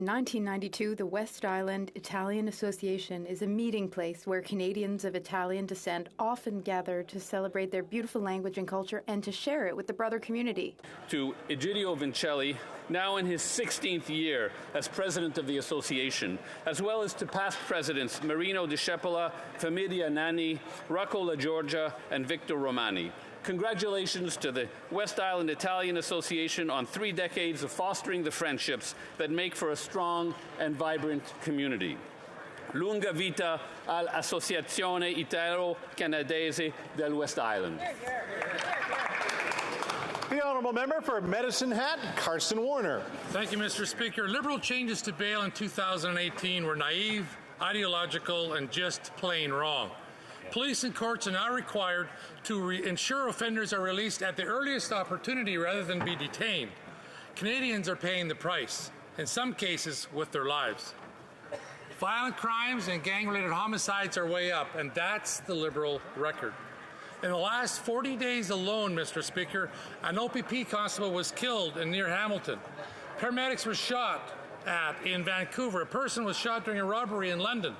1992, the West Island Italian Association is a meeting place where Canadians of Italian descent often gather to celebrate their beautiful language and culture and to share it with the brother community. To Egidio Vincelli, now in his 16th year as president of the association, as well as to past presidents Marino Di Scepola, Famidia Nani, Rocco La Giorgia, and Victor Romani. Congratulations to the West Island Italian Association on 3 decades of fostering the friendships that make for a strong and vibrant community. Lunga vita all'Associazione Italo-Canadese del West Island. The honourable member for Medicine Hat, Carson Warner. Thank you, Mr. Speaker. Liberal changes to bail in 2018 were naive, ideological, and just plain wrong. Police and courts are now required to ensure offenders are released at the earliest opportunity rather than be detained. Canadians are paying the price, in some cases with their lives. Violent crimes and gang-related homicides are way up, and that's the Liberal record. In the last 40 days alone, Mr. Speaker, an OPP constable was killed near Hamilton. Paramedics were shot at in Vancouver. A person was shot during a robbery in London.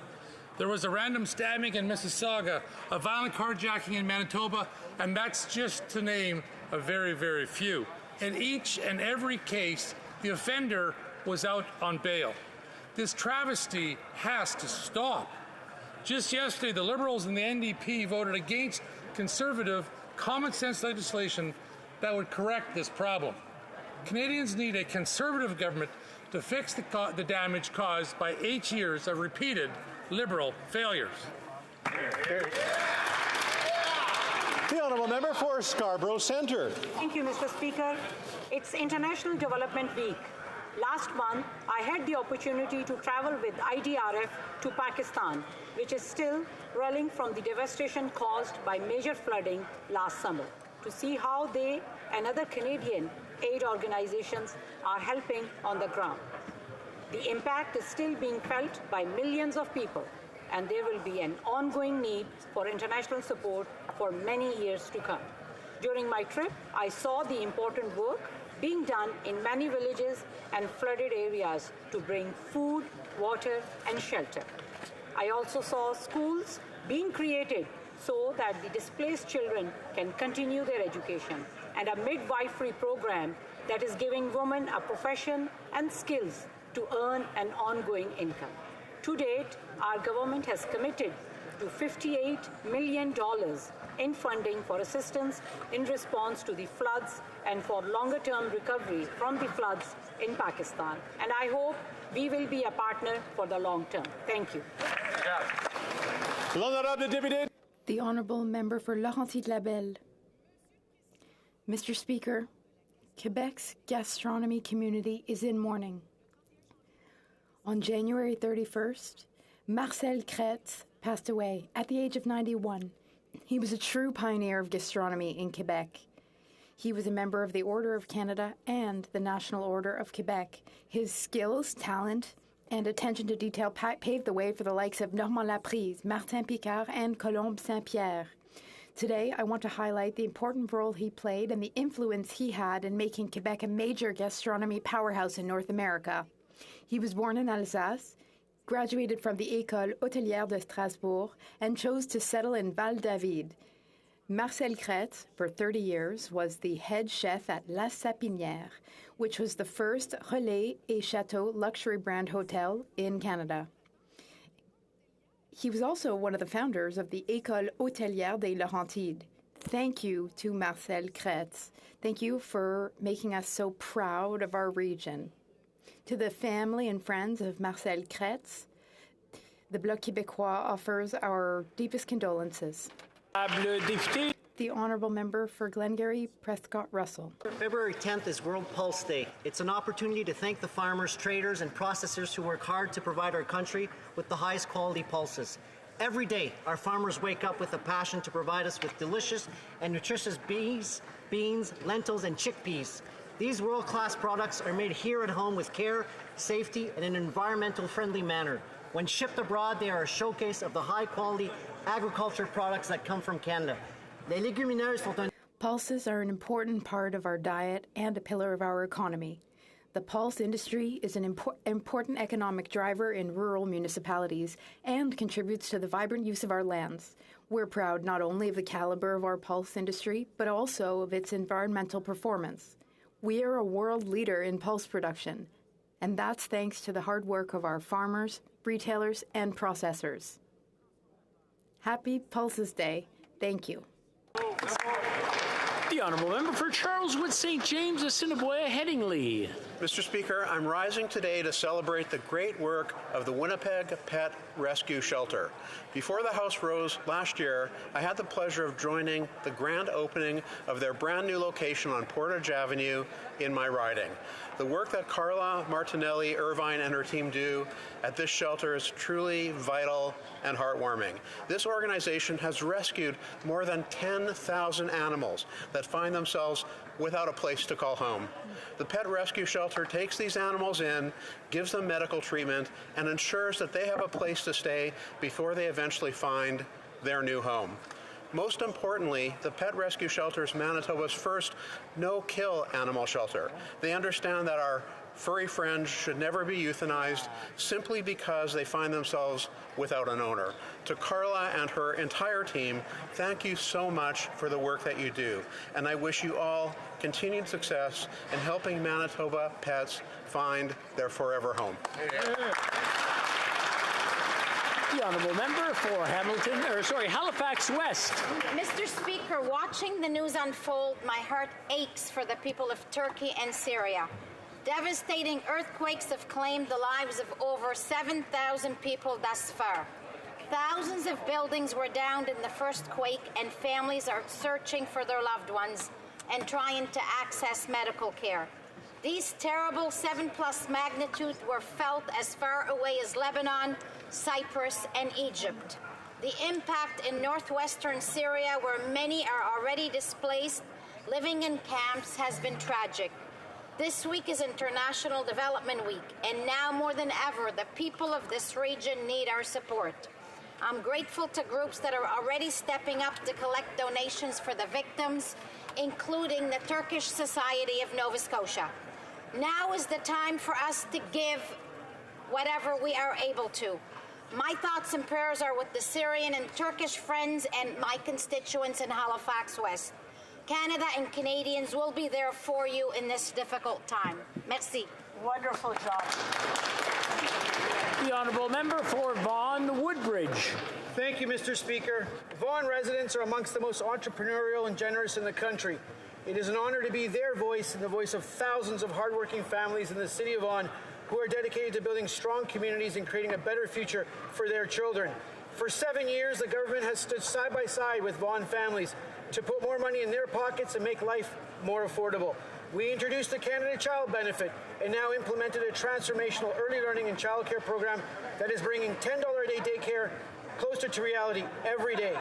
There was a random stabbing in Mississauga, a violent carjacking in Manitoba, and that's just to name a very, very few. In each and every case, the offender was out on bail. This travesty has to stop. Just yesterday, the Liberals and the NDP voted against conservative, common-sense legislation that would correct this problem. Canadians need a conservative government to fix the damage caused by 8 years of repeated Liberal failures. The honourable member for Scarborough Centre. Thank you, Mr. Speaker. It's International Development Week. Last month, I had the opportunity to travel with IDRF to Pakistan, which is still reeling from the devastation caused by major flooding last summer, to see how they and other Canadian aid organizations are helping on the ground. The impact is still being felt by millions of people, and there will be an ongoing need for international support for many years to come. During my trip, I saw the important work being done in many villages and flooded areas to bring food, water, and shelter. I also saw schools being created so that the displaced children can continue their education, and a midwifery program that is giving women a profession and skills to earn an ongoing income. To date, our government has committed to $58 million in funding for assistance in response to the floods and for longer-term recovery from the floods in Pakistan. And I hope we will be a partner for the long term. Thank you. The honourable member for Laurentides-Labelle. Mr. Speaker, Quebec's gastronomy community is in mourning. On January 31st, Marcel Kretz passed away at the age of 91. He was a true pioneer of gastronomy in Quebec. He was a member of the Order of Canada and the National Order of Quebec. His skills, talent, and attention to detail paved the way for the likes of Normand Laprise, Martin Picard, and Colombe Saint-Pierre. Today, I want to highlight the important role he played and the influence he had in making Quebec a major gastronomy powerhouse in North America. He was born in Alsace, graduated from the École Hôtelière de Strasbourg, and chose to settle in Val-David. Marcel Kretz, for 30 years, was the head chef at La Sapinière, which was the first Relais et Chateau luxury brand hotel in Canada. He was also one of the founders of the École Hôtelière des Laurentides. Thank you to Marcel Kretz. Thank you for making us so proud of our region. To the family and friends of Marcel Kretz, the Bloc Québécois offers our deepest condolences. The honourable member for Glengarry Prescott Russell. February 10th is World Pulse Day. It's an opportunity to thank the farmers, traders, and processors who work hard to provide our country with the highest quality pulses. Every day, our farmers wake up with a passion to provide us with delicious and nutritious beans, lentils, and chickpeas. These world-class products are made here at home with care, safety, and in an environmental-friendly manner. When shipped abroad, they are a showcase of the high-quality agriculture products that come from Canada. Pulses are an important part of our diet and a pillar of our economy. The pulse industry is an important economic driver in rural municipalities and contributes to the vibrant use of our lands. We're proud not only of the caliber of our pulse industry, but also of its environmental performance. We are a world leader in pulse production, and that's thanks to the hard work of our farmers, retailers, and processors. Happy Pulses Day. Thank you. The Honourable Member for Charleswood St. James, Assiniboia, Headingley. Mr. Speaker, I'm rising today to celebrate the great work of the Winnipeg Pet Rescue Shelter. Before the House rose last year, I had the pleasure of joining the grand opening of their brand new location on Portage Avenue in my riding. The work that Carla Martinelli Irvine and her team do at this shelter is truly vital and heartwarming. This organization has rescued more than 10,000 animals that find themselves without a place to call home. The Pet Rescue Shelter takes these animals in, gives them medical treatment, and ensures that they have a place to stay before they eventually find their new home. Most importantly, the Pet Rescue Shelter is Manitoba's first no-kill animal shelter. They understand that our furry friends should never be euthanized simply because they find themselves without an owner. To Carla and her entire team, thank you so much for the work that you do, and I wish you all continued success in helping Manitoba pets find their forever home. The Honourable Member for Halifax West. Mr. Speaker, watching the news unfold, my heart aches for the people of Turkey and Syria. Devastating earthquakes have claimed the lives of over 7,000 people thus far. Thousands of buildings were downed in the first quake, and families are searching for their loved ones and trying to access medical care. These terrible 7+ magnitude were felt as far away as Lebanon, Cyprus, and Egypt. The impact in northwestern Syria, where many are already displaced, living in camps, has been tragic. This week is International Development Week, and now more than ever, the people of this region need our support. I'm grateful to groups that are already stepping up to collect donations for the victims, including the Turkish Society of Nova Scotia. Now is the time for us to give whatever we are able to. My thoughts and prayers are with the Syrian and Turkish friends and my constituents in Halifax West. Canada and Canadians will be there for you in this difficult time. Merci. Wonderful job. The Honourable Member for Vaughan Woodbridge. Thank you, Mr. Speaker. Vaughan residents are amongst the most entrepreneurial and generous in the country. It is an honor to be their voice and the voice of thousands of hardworking families in the city of Vaughan who are dedicated to building strong communities and creating a better future for their children. For 7 years, the government has stood side by side with Vaughan families to put more money in their pockets and make life more affordable. We introduced the Canada Child Benefit and now implemented a transformational early learning and childcare program that is bringing $10 a day daycare closer to reality every day.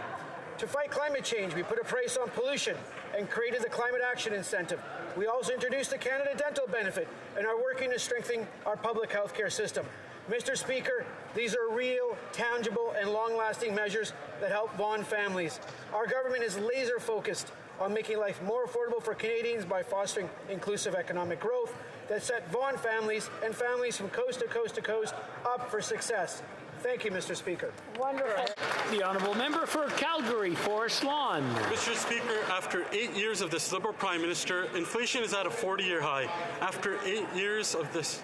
To fight climate change, we put a price on pollution and created the Climate Action Incentive. We also introduced the Canada Dental Benefit and are working to strengthen our public health care system. Mr. Speaker, these are real, tangible, and long-lasting measures that help Vaughan families. Our government is laser-focused on making life more affordable for Canadians by fostering inclusive economic growth that set Vaughan families and families from coast to coast to coast up for success. Thank you, Mr. Speaker. Wonderful. The Honourable Member for Calgary, Forest Lawn. Mr. Speaker, after 8 years of this Liberal Prime Minister, inflation is at a 40-year high. After 8 years of this...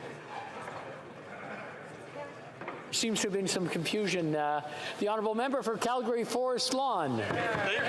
Seems to have been some confusion. The Honourable Member for Calgary, Forest Lawn. After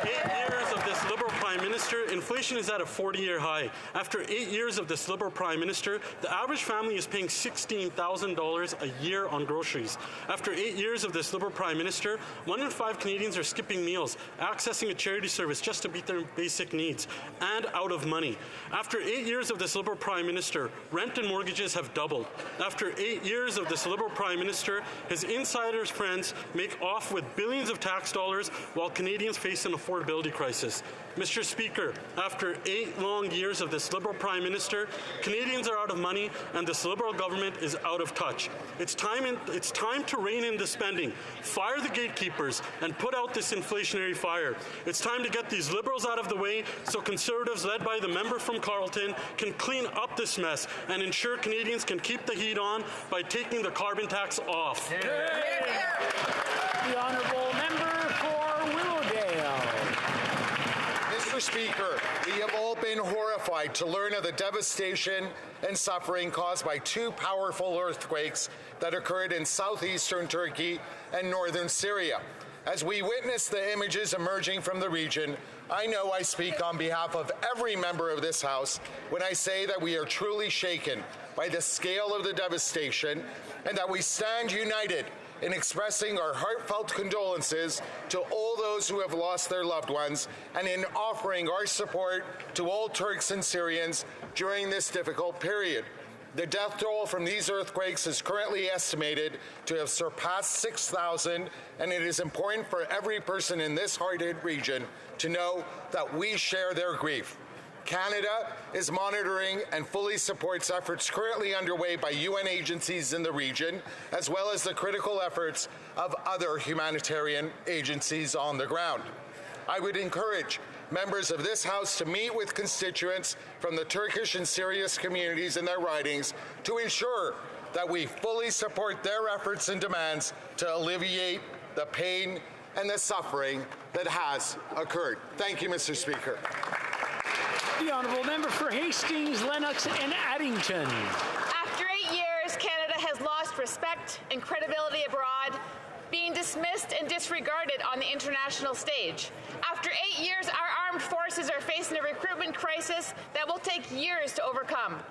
8 years of this Liberal Prime Minister, inflation is at a 40-year high. After 8 years of this Liberal Prime Minister, the average family is paying $16,000 a year on groceries. After 8 years of this Liberal Prime Minister, 1 in 5 Canadians are skipping meals, accessing a charity service just to meet their basic needs, and out of money. After 8 years of this Liberal Prime Minister, rent and mortgages have doubled. After 8 years of this Liberal Prime Minister, his insiders' friends make off with billions of tax dollars while Canadians face an affordability crisis. Mr. Speaker, after 8 long years of this Liberal Prime Minister, Canadians are out of money and this Liberal government is out of touch. It's time to rein in the spending, fire the gatekeepers, and put out this inflationary fire. It's time to get these Liberals out of the way so Conservatives, led by the member from Carleton, can clean up this mess and ensure Canadians can keep the heat on by taking the carbon tax off. The honourable member for Willowdale. Mr. Speaker, we have all been horrified to learn of the devastation and suffering caused by 2 powerful earthquakes that occurred in southeastern Turkey and northern Syria. As we witness the images emerging from the region, I know I speak on behalf of every member of this House when I say that we are truly shaken by the scale of the devastation and that we stand united in expressing our heartfelt condolences to all those who have lost their loved ones and in offering our support to all Turks and Syrians during this difficult period. The death toll from these earthquakes is currently estimated to have surpassed 6,000, and it is important for every person in this hard-hit region to know that we share their grief. Canada is monitoring and fully supports efforts currently underway by UN agencies in the region, as well as the critical efforts of other humanitarian agencies on the ground. I would encourage members of this House to meet with constituents from the Turkish and Syrian communities in their ridings to ensure that we fully support their efforts and demands to alleviate the pain and the suffering that has occurred. Thank you, Mr. Speaker. The honourable member for Hastings, Lennox and Addington. After 8 years, Canada has lost respect and credibility abroad, being dismissed and disregarded on the international stage. After 8 years, our armed forces are facing a recruitment crisis that will take years to overcome.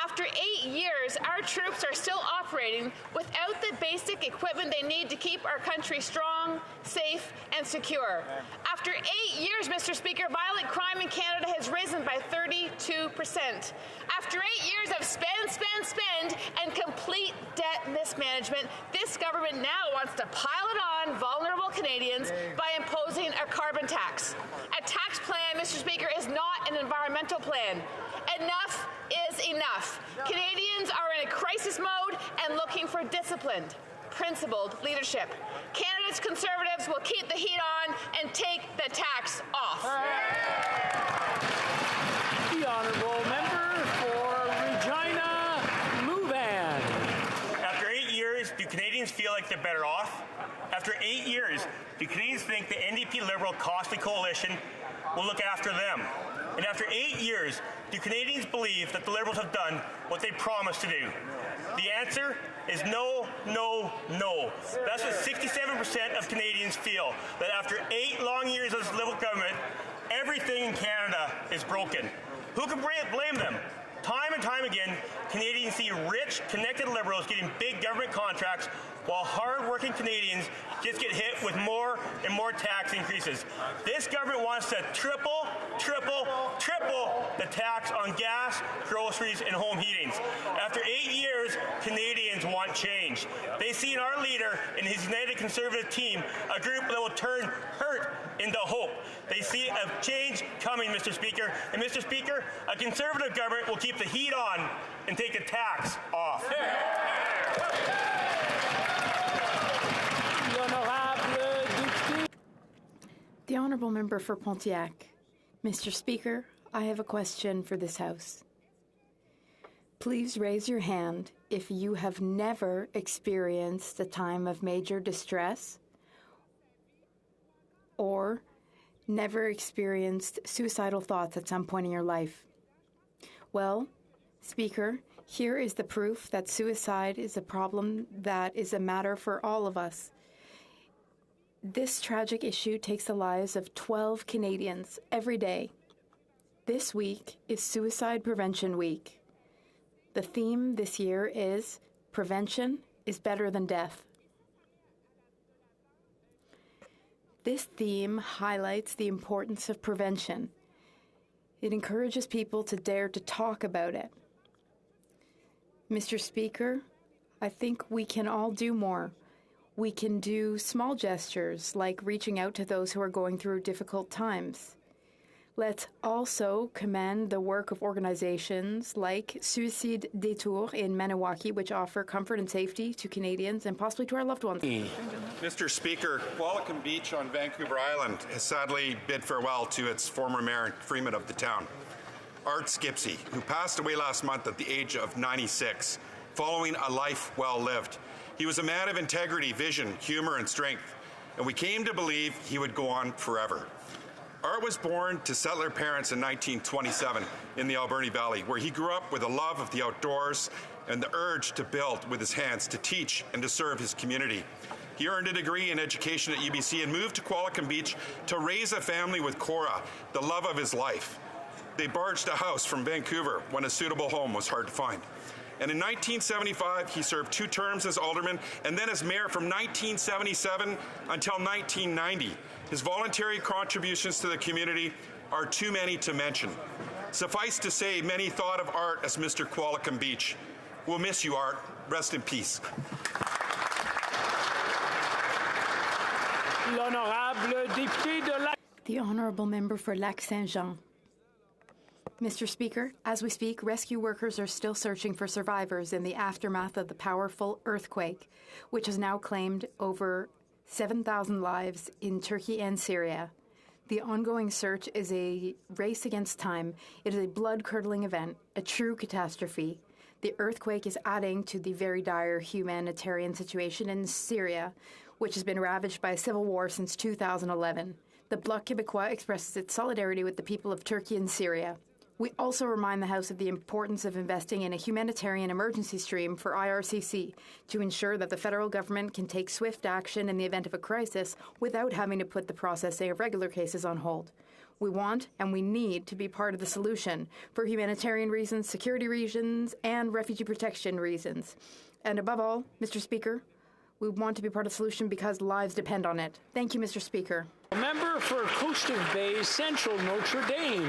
After 8 years, our troops are still operating without the basic equipment they need to keep our country strong, safe, and secure. After 8 years, Mr. Speaker, violent crime in Canada has risen by 32%. After 8 years of spend, and complete debt mismanagement, this government now wants to pile it on vulnerable Canadians by imposing a carbon tax. A tax plan, Mr. Speaker, is not an environmental plan. Enough is enough. Canadians are in a crisis mode and looking for disciplined, principled leadership. Canada's Conservatives will keep the heat on and take the tax off. The honourable member for Regina Mouvan. After 8 years, do Canadians feel like they're better off? After 8 years, do Canadians think the NDP Liberal costly coalition will look after them? And after 8 years, do Canadians believe that the Liberals have done what they promised to do? The answer is no, no, no. That's what 67% of Canadians feel, that after 8 long years of this Liberal government, everything in Canada is broken. Who can blame them? Time and time again, Canadians see rich, connected Liberals getting big government contracts while hard-working Canadians just get hit with more and more tax increases. This government wants to triple the tax on gas, groceries, and home heatings. After 8 years, Canadians want change. They see in our leader and his United Conservative team a group that will turn hurt into hope. They see a change coming, Mr. Speaker. And, Mr. Speaker, a Conservative government will keep the heat on and take the tax off. The honourable member for Pontiac. Mr. Speaker, I have a question for this House. Please raise your hand if you have never experienced a time of major distress or never experienced suicidal thoughts at some point in your life. Well, Speaker, here is the proof that suicide is a problem that is a matter for all of us. This tragic issue takes the lives of 12 Canadians every day. This week is Suicide Prevention Week. The theme this year is Prevention is Better Than Death. This theme highlights the importance of prevention. It encourages people to dare to talk about it. Mr. Speaker, I think we can all do more. We can do small gestures like reaching out to those who are going through difficult times. Let's also commend the work of organizations like Suicide Détour in Maniwaki, which offer comfort and safety to Canadians and possibly to our loved ones. Mr. Speaker, Qualicum Beach on Vancouver Island has sadly bid farewell to its former mayor and freeman of the town, Art Skipsey, who passed away last month at the age of 96, following a life well lived. He was a man of integrity, vision, humor, and strength, and we came to believe he would go on forever. Art was born to settler parents in 1927 in the Alberni Valley, where he grew up with a love of the outdoors and the urge to build with his hands, to teach and to serve his community. He earned a degree in education at UBC and moved to Qualicum Beach to raise a family with Cora, the love of his life. They barged a house from Vancouver when a suitable home was hard to find. And in 1975, he served 2 terms as alderman and then as mayor from 1977 until 1990. His voluntary contributions to the community are too many to mention. Suffice to say, many thought of Art as Mr. Qualicum Beach. We'll miss you, Art. Rest in peace. The Honourable Member for Lac-Saint-Jean. Mr. Speaker, as we speak, rescue workers are still searching for survivors in the aftermath of the powerful earthquake, which has now claimed over 7,000 lives in Turkey and Syria. The ongoing search is a race against time. It is a blood-curdling event, a true catastrophe. The earthquake is adding to the very dire humanitarian situation in Syria, which has been ravaged by a civil war since 2011. The Bloc Québécois expresses its solidarity with the people of Turkey and Syria. We also remind the House of the importance of investing in a humanitarian emergency stream for IRCC to ensure that the federal government can take swift action in the event of a crisis without having to put the processing of regular cases on hold. We want and we need to be part of the solution for humanitarian reasons, security reasons, and refugee protection reasons. And above all, Mr. Speaker, we want to be part of the solution because lives depend on it. Thank you, Mr. Speaker. Member for Coastal Bay Central Notre Dame.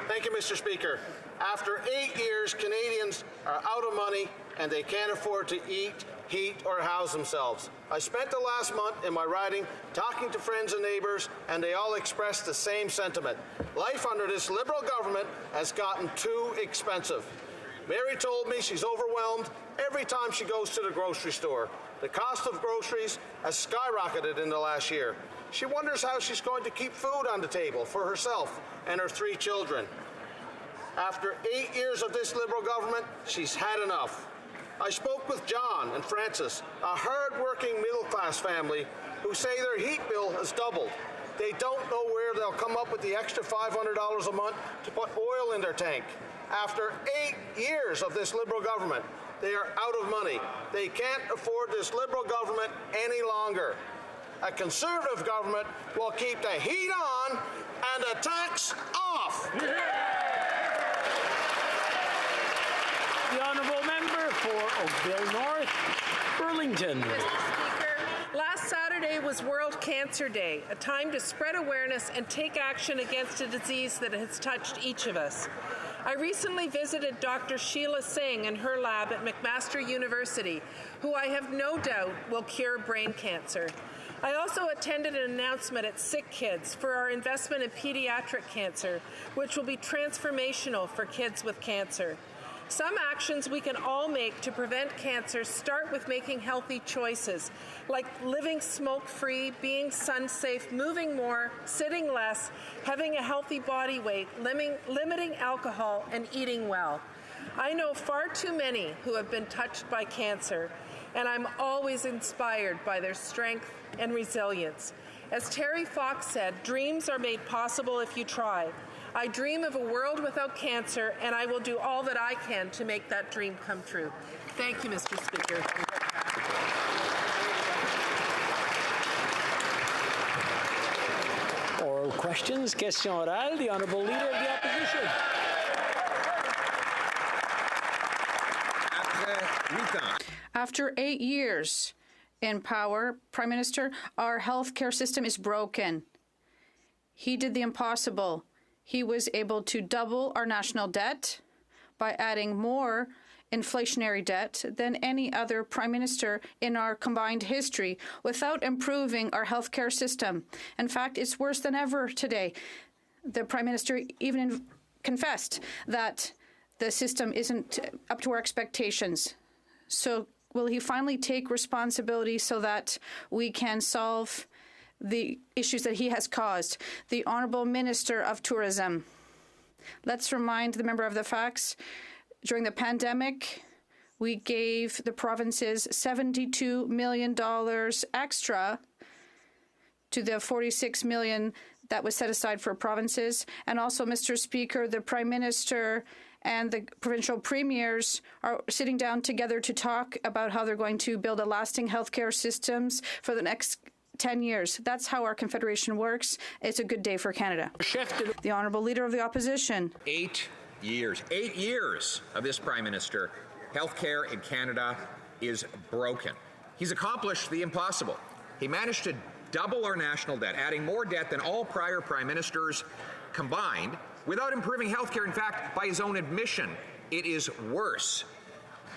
Thank you, Mr. Speaker. After 8 years, Canadians are out of money and they can't afford to eat, heat, or house themselves. I spent the last month in my riding talking to friends and neighbours, and they all expressed the same sentiment. Life under this Liberal government has gotten too expensive. Mary told me she's overwhelmed every time she goes to the grocery store. The cost of groceries has skyrocketed in the last year. She wonders how she's going to keep food on the table for herself and her 3 children. After 8 years of this Liberal government, she's had enough. I spoke with John and Francis, a hard-working middle-class family who say their heat bill has doubled. They don't know where they'll come up with the extra $500 a month to put oil in their tank. After 8 years of this Liberal government, they are out of money. They can't afford this Liberal government any longer. A Conservative government will keep the heat on and the tax off. The Honourable Member for Oakville North, Burlington. Mr. Speaker, last Saturday was World Cancer Day, a time to spread awareness and take action against a disease that has touched each of us. I recently visited Dr. Sheila Singh in her lab at McMaster University, who I have no doubt will cure brain cancer. I also attended an announcement at Sick Kids for our investment in pediatric cancer, which will be transformational for kids with cancer. Some actions we can all make to prevent cancer start with making healthy choices, like living smoke-free, being sun-safe, moving more, sitting less, having a healthy body weight, limiting alcohol, and eating well. I know far too many who have been touched by cancer, and I'm always inspired by their strength and resilience. As Terry Fox said, dreams are made possible if you try. I dream of a world without cancer, and I will do all that I can to make that dream come true. Thank you, Mr. Speaker. Oral questions, question orale, the Honourable Leader of the Opposition. After 8 years in power, Prime Minister, our healthcare system is broken. He did the impossible. He was able to double our national debt by adding more inflationary debt than any other prime minister in our combined history without improving our healthcare system. In fact, it's worse than ever today. The Prime Minister even confessed that the system isn't up to our expectations. So will he finally take responsibility so that we can solve the issues that he has caused? The Honourable Minister of Tourism. Let's remind the member of the facts. During the pandemic, we gave the provinces $72 million extra to the $46 million that was set aside for provinces. And also, Mr. Speaker, the Prime Minister and the provincial premiers are sitting down together to talk about how they're going to build a lasting healthcare systems for the next 10 years. That's how our Confederation works. It's a good day for Canada. The Honourable Leader of the Opposition. 8 years of this Prime Minister, healthcare in Canada is broken. He's accomplished the impossible. He managed to double our national debt, adding more debt than all prior Prime Ministers combined, without improving healthcare. In fact, by his own admission, it is worse.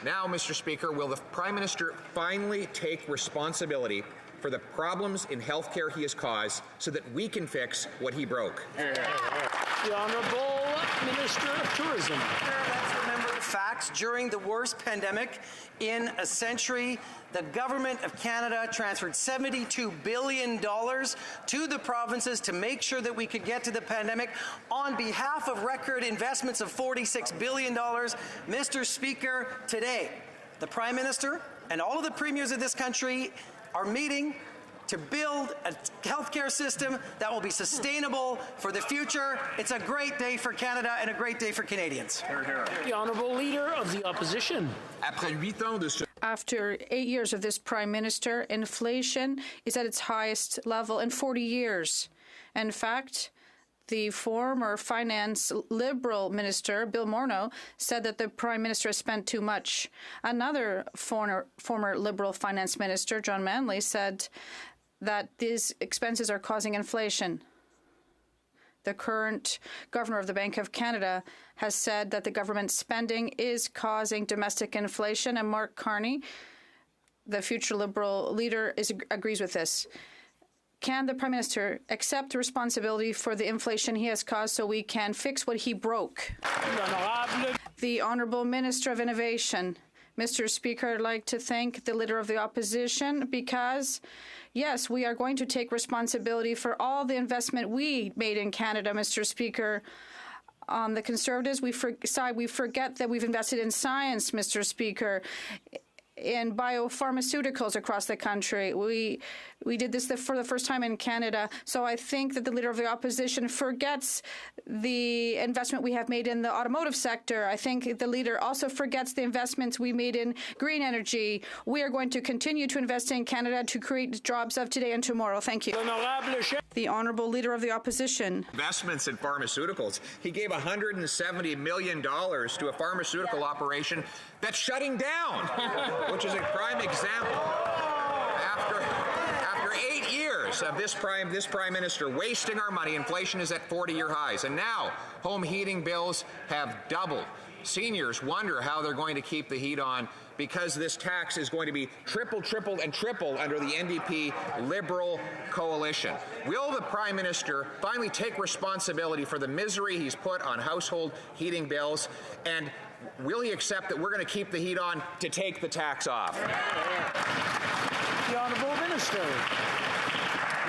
Now, Mr. Speaker, will the Prime Minister finally take responsibility for the problems in healthcare he has caused so that we can fix what he broke? The Honourable Minister of Tourism. Let's remember the facts. During the worst pandemic in a century, the Government of Canada transferred $72 billion to the provinces to make sure that we could get to the pandemic on behalf of record investments of $46 billion. Mr. Speaker, today, the Prime Minister and all of the premiers of this country are meeting to build a healthcare system that will be sustainable for the future. It's a great day for Canada and a great day for Canadians. The Honourable Leader of the Opposition. After 8 years of this Prime Minister, inflation is at its highest level in 40 years. In fact, the former finance Liberal Minister, Bill Morneau, said that the Prime Minister has spent too much. Another former Liberal Finance Minister, John Manley, said that these expenses are causing inflation. The current Governor of the Bank of Canada has said that the government spending is causing domestic inflation, and Mark Carney, the future Liberal leader, agrees with this. Can the Prime Minister accept responsibility for the inflation he has caused so we can fix what he broke? The Honourable Minister of Innovation. Mr. Speaker, I'd like to thank the Leader of the Opposition because, yes, we are going to take responsibility for all the investment we made in Canada, Mr. Speaker. On the Conservatives side, we forget that we've invested in science, Mr. Speaker, in biopharmaceuticals across the country. We did this for the first time in Canada. So I think that the Leader of the Opposition forgets the investment we have made in the automotive sector. I think the Leader also forgets the investments we made in green energy. We are going to continue to invest in Canada to create jobs of today and tomorrow. Thank you. The Honourable Leader of the Opposition. Investments in pharmaceuticals. He gave $170 million to a pharmaceutical operation that's shutting down, which is a prime example. After 8 years of this Prime Minister wasting our money, inflation is at 40-year highs. And now home heating bills have doubled. Seniors wonder how they're going to keep the heat on because this tax is going to be tripled under the NDP Liberal coalition. Will the Prime Minister finally take responsibility for the misery he's put on household heating bills? And will he accept that we're going to keep the heat on to take the tax off? The Honourable Minister.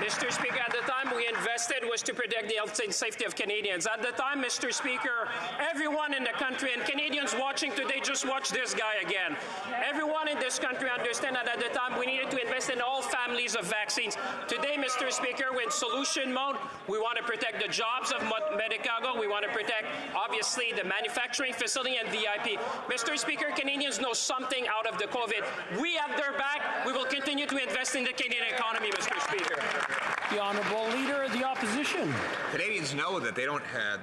Mr. Speaker, at the time we invested was to protect the health and safety of Canadians. At the time, Mr. Speaker, everyone in the country and Canadians watching today just watch this guy again. Everyone in this country understand that at the time we needed to invest in all families of vaccines. Today, Mr. Speaker, we're in solution mode. We want to protect the jobs of Medicago. We want to protect, obviously, the manufacturing facility and VIP. Mr. Speaker, Canadians know something out of the COVID. We have their back. We will continue to invest in the Canadian economy, Mr. Speaker. The Honourable Leader of the Opposition. Canadians know that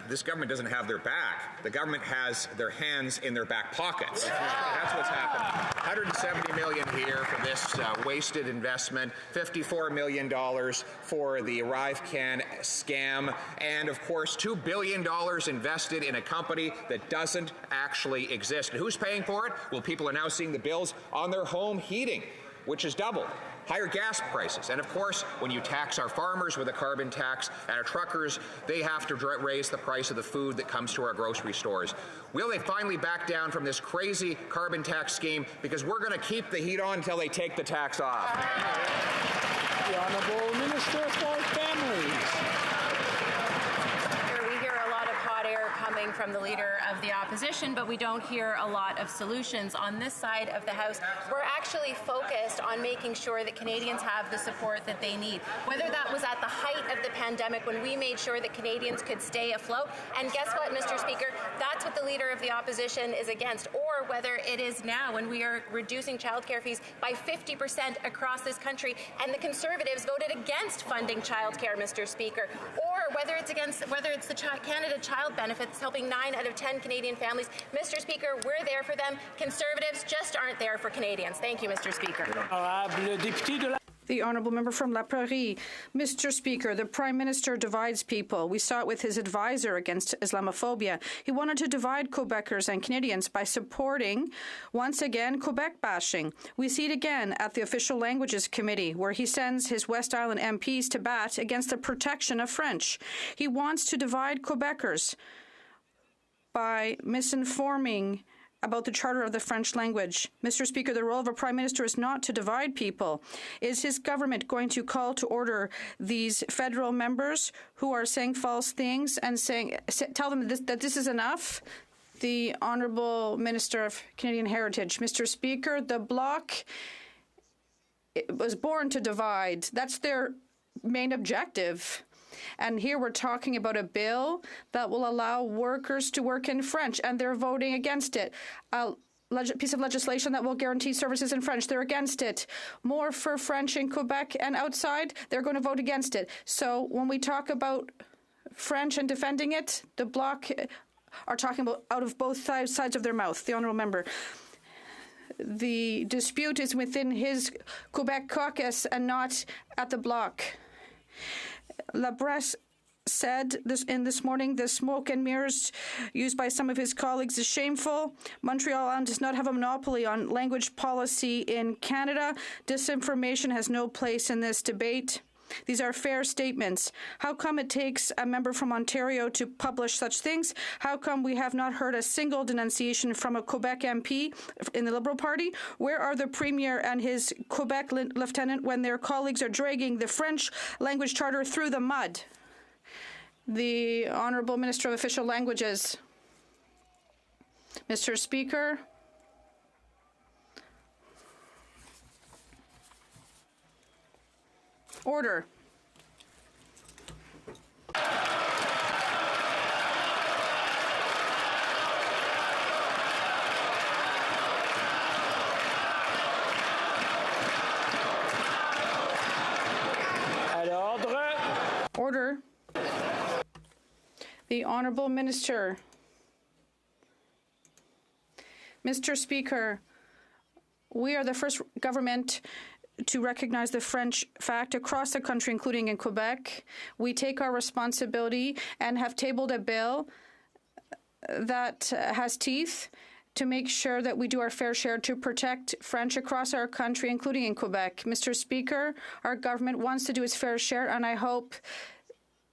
this government doesn't have their back. The government has their hands in their back pockets. That's what's happened. $170 million here for this wasted investment, $54 million for the ArriveCan scam, and of course $2 billion invested in a company that doesn't actually exist. And who's paying for it? Well, people are now seeing the bills on their home heating. which has doubled, higher gas prices, and of course, when you tax our farmers with a carbon tax and our truckers, they have to raise the price of the food that comes to our grocery stores. Will they finally back down from this crazy carbon tax scheme? Because we're going to keep the heat on until they take the tax off. The Honourable Minister for Families. Coming from the Leader of the Opposition, but we don't hear a lot of solutions. On this side of the House, we're actually focused on making sure that Canadians have the support that they need. Whether that was at the height of the pandemic when we made sure that Canadians could stay afloat, and guess what, Mr. Speaker, that's what the Leader of the Opposition is against, or whether it is now when we are reducing childcare fees by 50% across this country, and the Conservatives voted against funding childcare, Mr. Speaker, or whether it's the Canada Child Benefits helping 9 out of 10 Canadian families. Mr. Speaker, we're there for them. Conservatives just aren't there for Canadians. Thank you, Mr. Speaker. The Honourable Member from La Prairie. Mr. Speaker, the Prime Minister divides people. We saw it with his advisor against Islamophobia. He wanted to divide Quebecers and Canadians by supporting, once again, Quebec bashing. We see it again at the Official Languages Committee, where he sends his West Island MPs to bat against the protection of French. He wants to divide Quebecers by misinforming about the Charter of the French language. Mr. Speaker, the role of a Prime Minister is not to divide people. Is his government going to call to order these federal members who are saying false things and tell them that this is enough? The Honourable Minister of Canadian Heritage. Mr. Speaker, the Bloc was born to divide. That's their main objective. And here we're talking about a bill that will allow workers to work in French, and they're voting against it. A piece of legislation that will guarantee services in French, they're against it. More for French in Quebec and outside, they're going to vote against it. So when we talk about French and defending it, the Bloc are talking about out of both sides of their mouth. The Honourable Member. The dispute is within his Quebec caucus and not at the Bloc. La Bresse said this morning the smoke and mirrors used by some of his colleagues is shameful. Montreal does not have a monopoly on language policy in Canada. Disinformation has no place in this debate. These are fair statements. How come it takes a member from Ontario to publish such things? How come we have not heard a single denunciation from a Quebec MP in the Liberal Party? Where are the Premier and his Quebec lieutenant when their colleagues are dragging the French language charter through the mud? The Honourable Minister of Official Languages. Mr. Speaker. Order. Order. The Honourable Minister. Mr. Speaker, we are the first government to recognize the French fact across the country, including in Quebec. We take our responsibility and have tabled a bill that has teeth to make sure that we do our fair share to protect French across our country, including in Quebec. Mr. Speaker, our government wants to do its fair share, and I hope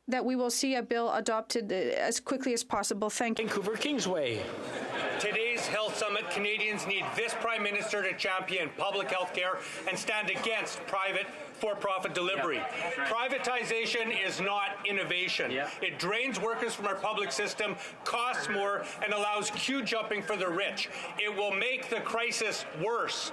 that we will see a bill adopted as quickly as possible. Thank you. Vancouver Kingsway. Today's Health Summit, Canadians need this Prime Minister to champion public health care and stand against private for-profit delivery. Right. Privatization is not innovation. It drains workers from our public system, costs more, and allows queue jumping for the rich. It will make the crisis worse.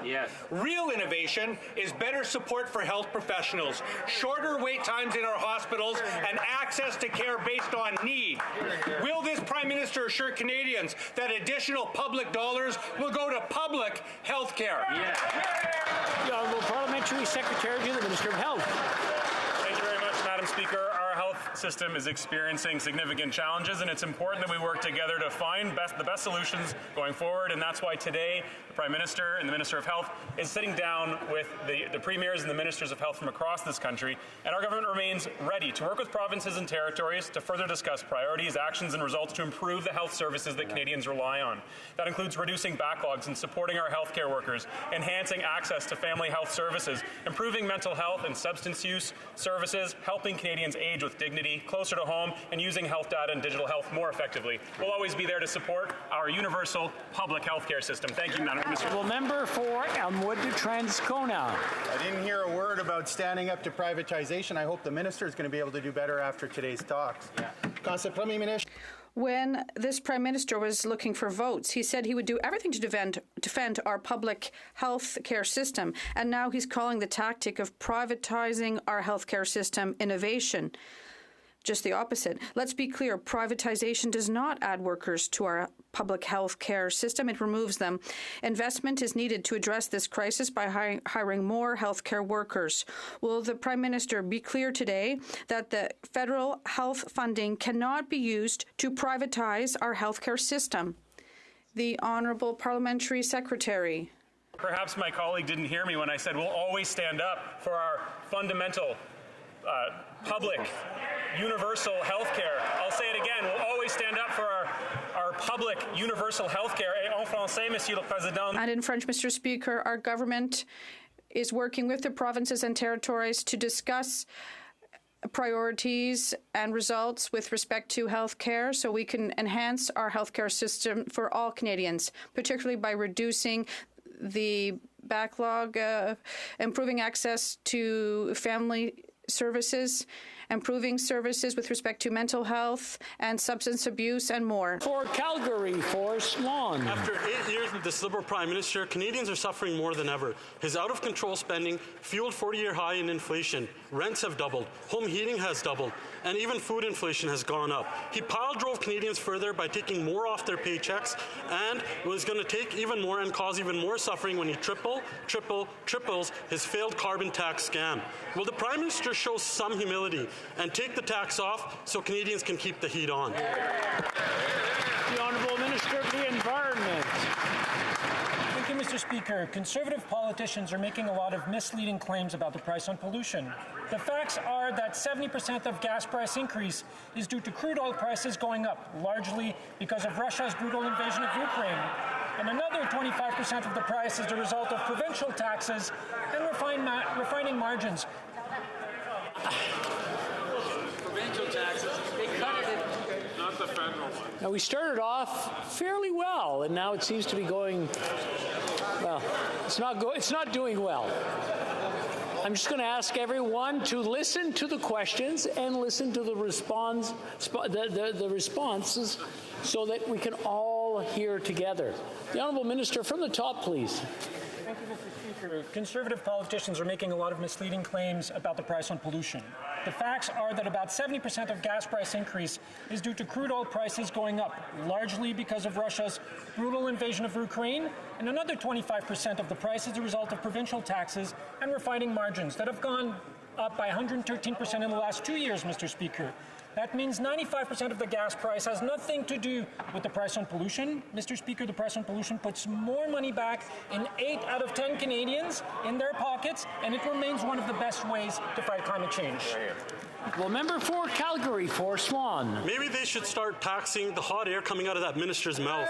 Real innovation is better support for health professionals, shorter wait times in our hospitals, and access to care based on need. Will this Prime Minister assure Canadians that additional public dollars will go to public health care? The Honourable Parliamentary Secretary to the Minister of Health. Thank you very much, Madam Speaker. Our health system is experiencing significant challenges, and it's important that we work together to find the best solutions going forward. And that's why today the Prime Minister and the Minister of Health is sitting down with the premiers and the ministers of health from across this country, and our government remains ready to work with provinces and territories to further discuss priorities, actions, and results to improve the health services that Canadians rely on. That includes reducing backlogs and supporting our healthcare workers, enhancing access to family health services, improving mental health and substance use services, helping Canadians age with dignity, closer to home, and using health data and digital health more effectively. We'll always be there to support our universal public healthcare system. Thank you, Madam Minister. Well, member for Elmwood Transcona. I didn't hear a word about standing up to privatization. I hope the minister is going to be able to do better after today's talks. When this Prime Minister was looking for votes, he said he would do everything to defend our public health care system. And now he's calling the tactic of privatizing our health care system innovation. Just the opposite. Let's be clear, privatization does not add workers to our public health care system. It removes them. Investment is needed to address this crisis by hiring more health care workers. Will the Prime Minister be clear today that the federal health funding cannot be used to privatize our health care system? The Honourable Parliamentary Secretary. Perhaps my colleague didn't hear me when I said we'll always stand up for our fundamental public universal health care. I'll say it again, we'll always stand up for our public universal health care. Et en français, Monsieur le Président. And in French, Mr. Speaker, our government is working with the provinces and territories to discuss priorities and results with respect to health care so we can enhance our health care system for all Canadians, particularly by reducing the backlog, improving access to family services, improving services with respect to mental health and substance abuse, and more. For Calgary, Forrest Lawn. After 8 years with this Liberal Prime Minister, Canadians are suffering more than ever. His out-of-control spending fueled 40-year high in inflation. Rents have doubled. Home heating has doubled. And even food inflation has gone up. He pile-drove Canadians further by taking more off their paychecks, and was going to take even more and cause even more suffering when he triples his failed carbon tax scam. Will the Prime Minister show some humility and take the tax off so Canadians can keep the heat on? The Honourable Minister of the Environment. Thank you, Mr. Speaker. Conservative politicians are making a lot of misleading claims about the price on pollution. The facts are that 70% of gas price increase is due to crude oil prices going up, largely because of Russia's brutal invasion of Ukraine. And another 25% of the price is the result of provincial taxes and refining margins. Provincial taxes, they cut it in. Not the federal one. Now, we started off fairly well, and now it seems to be going, well, it's not doing well. I'm just going to ask everyone to listen to the questions and listen to the responses so that we can all hear together. The Honourable Minister, from the top, please. Thank you, Mr. Speaker. Conservative politicians are making a lot of misleading claims about the price on pollution. The facts are that about 70% of gas price increase is due to crude oil prices going up, largely because of Russia's brutal invasion of Ukraine, and another 25% of the price is the result of provincial taxes and refining margins that have gone up by 113% in the last 2 years, Mr. Speaker. That means 95% of the gas price has nothing to do with the price on pollution. Mr. Speaker, the price on pollution puts more money back in 8 out of 10 Canadians in their pockets, and it remains one of the best ways to fight climate change. Well, member for Calgary, for Swan. Maybe they should start taxing the hot air coming out of that minister's mouth.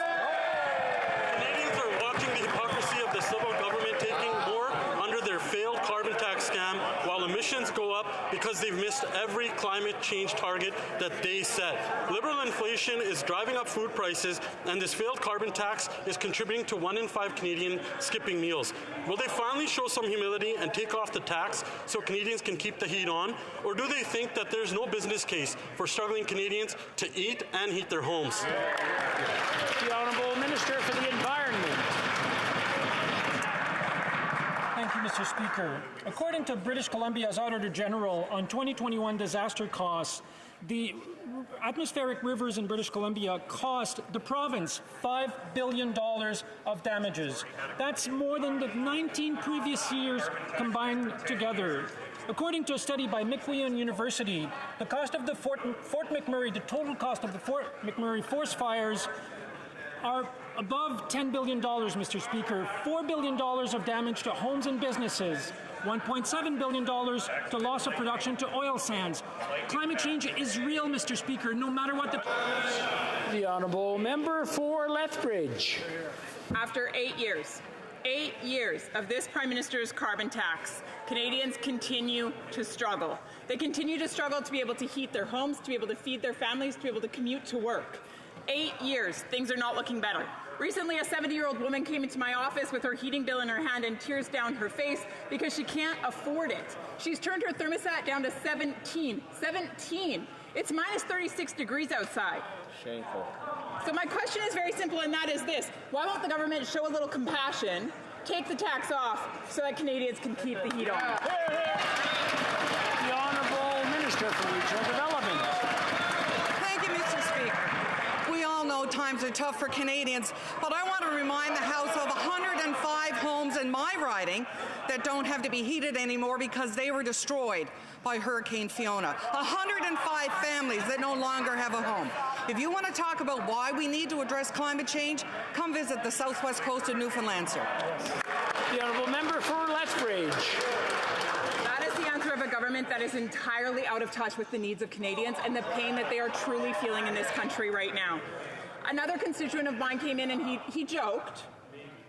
Canadians are watching the hypocrisy of this Liberal government taking more under their failed carbon tax scam while emissions go up because they've missed every climate change target that they set. Liberal inflation is driving up food prices, and this failed carbon tax is contributing to 1 in 5 Canadians skipping meals. Will they finally show some humility and take off the tax so Canadians can keep the heat on? Or do they think that there's no business case for struggling Canadians to eat and heat their homes? The Honourable Minister for the Environment. Thank you, Mr. Speaker. According to British Columbia's Auditor General on 2021 disaster costs, the atmospheric rivers in British Columbia cost the province $5 billion of damages. That's more than the 19 previous years combined together. According to a study by McWilliam University, the cost of the Fort McMurray, the total cost of the Fort McMurray forest fires are above $10 billion, Mr. Speaker. $4 billion of damage to homes and businesses. $1.7 billion to loss of production to oil sands. Climate change is real, Mr. Speaker, no matter what the honourable member for Lethbridge. After 8 years of this Prime Minister's carbon tax, Canadians continue to struggle. They continue to struggle to be able to heat their homes, to be able to feed their families, to be able to commute to work. 8 years, things are not looking better. Recently, a 70-year-old woman came into my office with her heating bill in her hand and tears down her face because she can't afford it. She's turned her thermostat down to 17. 17! It's minus 36 degrees outside. Shameful. So my question is very simple, and that is this. Why won't the government show a little compassion, take the tax off, so that Canadians can keep the heat on? The Honourable Minister for Regional Development. Thank you, Mr. Speaker. We all know times are tough for Canadians, but I want to remind the House of 105 homes in my riding that don't have to be heated anymore because they were destroyed by Hurricane Fiona. 105 families that no longer have a home. If you want to talk about why we need to address climate change, come visit the southwest coast of Newfoundland, sir. The honourable member for Lethbridge. That is the answer of a government that is entirely out of touch with the needs of Canadians and the pain that they are truly feeling in this country right now. Another constituent of mine came in and he joked.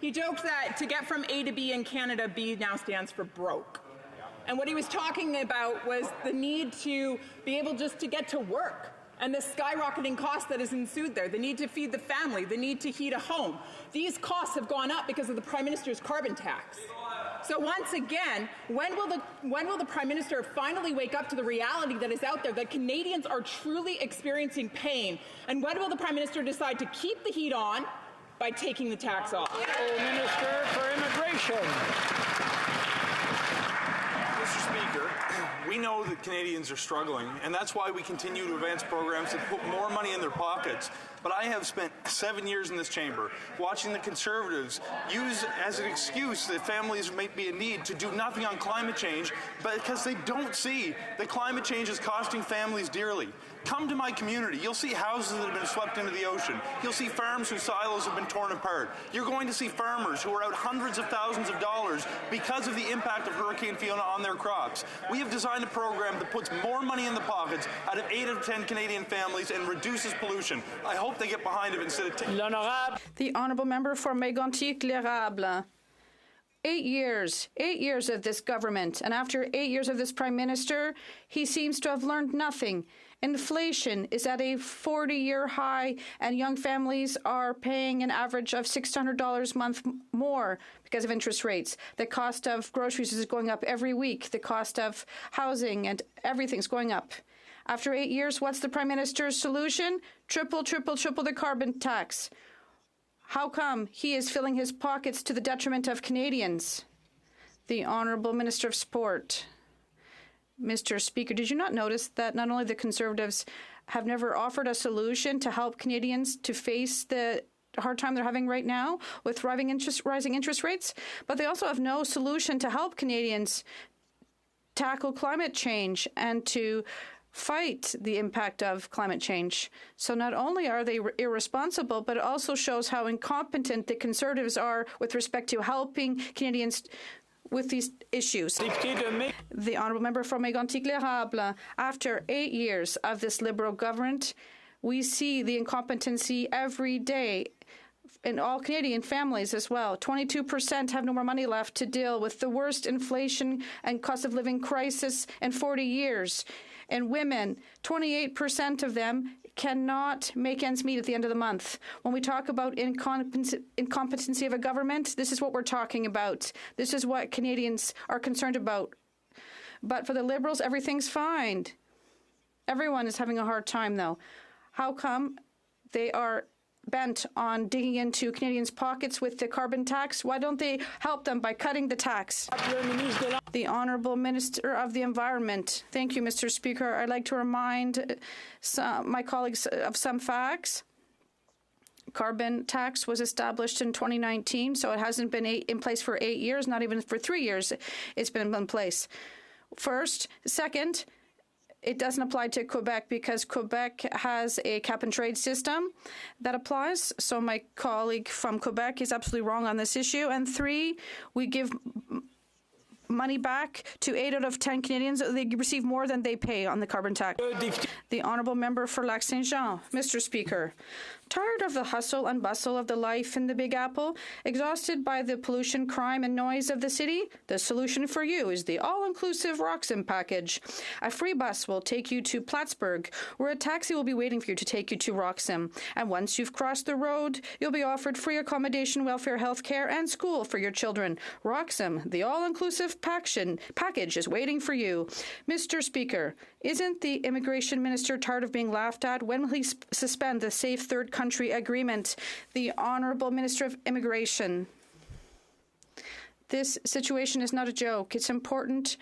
He joked that to get from A to B in Canada, B now stands for broke. And what he was talking about was the need to be able just to get to work and the skyrocketing cost that has ensued there, the need to feed the family, the need to heat a home. These costs have gone up because of the Prime Minister's carbon tax. So once again, when will the Prime Minister finally wake up to the reality that is out there, that Canadians are truly experiencing pain? And when will the Prime Minister decide to keep the heat on by taking the tax off? Minister for Immigration. Mr. Speaker, we know that Canadians are struggling, and that's why we continue to advance programs that put more money in their pockets. But I have spent 7 years in this chamber watching the Conservatives use as an excuse that families might be in need to do nothing on climate change, but because they don't see that climate change is costing families dearly. Come to my community. You'll see houses that have been swept into the ocean. You'll see farms whose silos have been torn apart. You're going to see farmers who are out hundreds of thousands of dollars because of the impact of Hurricane Fiona on their crops. We have designed a program that puts more money in the pockets out of 8 out of 10 Canadian families and reduces pollution. I hope they get behind it instead of taking... The honourable member for Mégantic-L'Érable. 8 years of this government, and after 8 years of this Prime Minister, he seems to have learned nothing. Inflation is at a 40-year high, and young families are paying an average of $600 a month more because of interest rates. The cost of groceries is going up every week. The cost of housing and everything's going up. After 8 years, what's the Prime Minister's solution? Triple the carbon tax. How come he is filling his pockets to the detriment of Canadians? The Honourable Minister of Sport. Mr. Speaker, did you not notice that not only the Conservatives have never offered a solution to help Canadians to face the hard time they're having right now with rising interest rates, but they also have no solution to help Canadians tackle climate change and to fight the impact of climate change. So not only are they irresponsible, but it also shows how incompetent the Conservatives are with respect to helping Canadians with these issues. The honourable member from Mégantic-L'Érable. After 8 years of this Liberal government, we see the incompetency every day in all Canadian families as well. 22% have no more money left to deal with the worst inflation and cost of living crisis in 40 years. And women, 28% of them cannot make ends meet at the end of the month. When we talk about incompetency of a government, this is what we're talking about. This is what Canadians are concerned about. But for the Liberals, everything's fine. Everyone is having a hard time, though. How come they are bent on digging into Canadians' pockets with the carbon tax? Why don't they help them by cutting the tax? The Honourable Minister of the Environment. Thank you, Mr. Speaker. I'd like to remind my colleagues of some facts. Carbon tax was established in 2019, so it hasn't been in place for 8 years, not even for 3 years it's been in place. First. Second, it doesn't apply to Quebec because Quebec has a cap-and-trade system that applies. So my colleague from Quebec is absolutely wrong on this issue. And 3, we give money back to 8 out of 10 Canadians. They receive more than they pay on the carbon tax. The honourable member for Lac-Saint-Jean. Mr. Speaker, tired of the hustle and bustle of the life in the Big Apple, exhausted by the pollution, crime and noise of the city, the solution for you is the all-inclusive Roxham package. A free bus will take you to Plattsburgh, where a taxi will be waiting for you to take you to Roxham. And once you've crossed the road, you'll be offered free accommodation, welfare, health care and school for your children. Roxham, the all-inclusive package is waiting for you. Mr. Speaker, isn't the immigration minister tired of being laughed at? When will he suspend the Safe Third Country Agreement? The Honourable Minister of Immigration. This situation is not a joke. It's important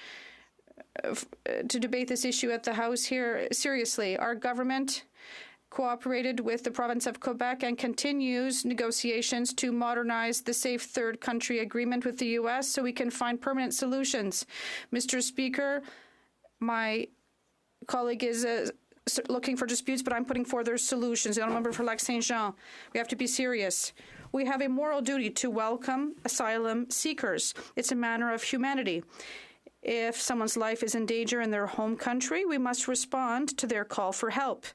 to debate this issue at the House here seriously. Our government cooperated with the province of Quebec and continues negotiations to modernize the Safe Third Country Agreement with the U.S. so we can find permanent solutions. Mr. Speaker, my colleague is looking for disputes, but I'm putting forward their solutions. The honourable member for Lac-Saint-Jean, we have to be serious. We have a moral duty to welcome asylum seekers. It's a matter of humanity. If someone's life is in danger in their home country, we must respond to their call for help.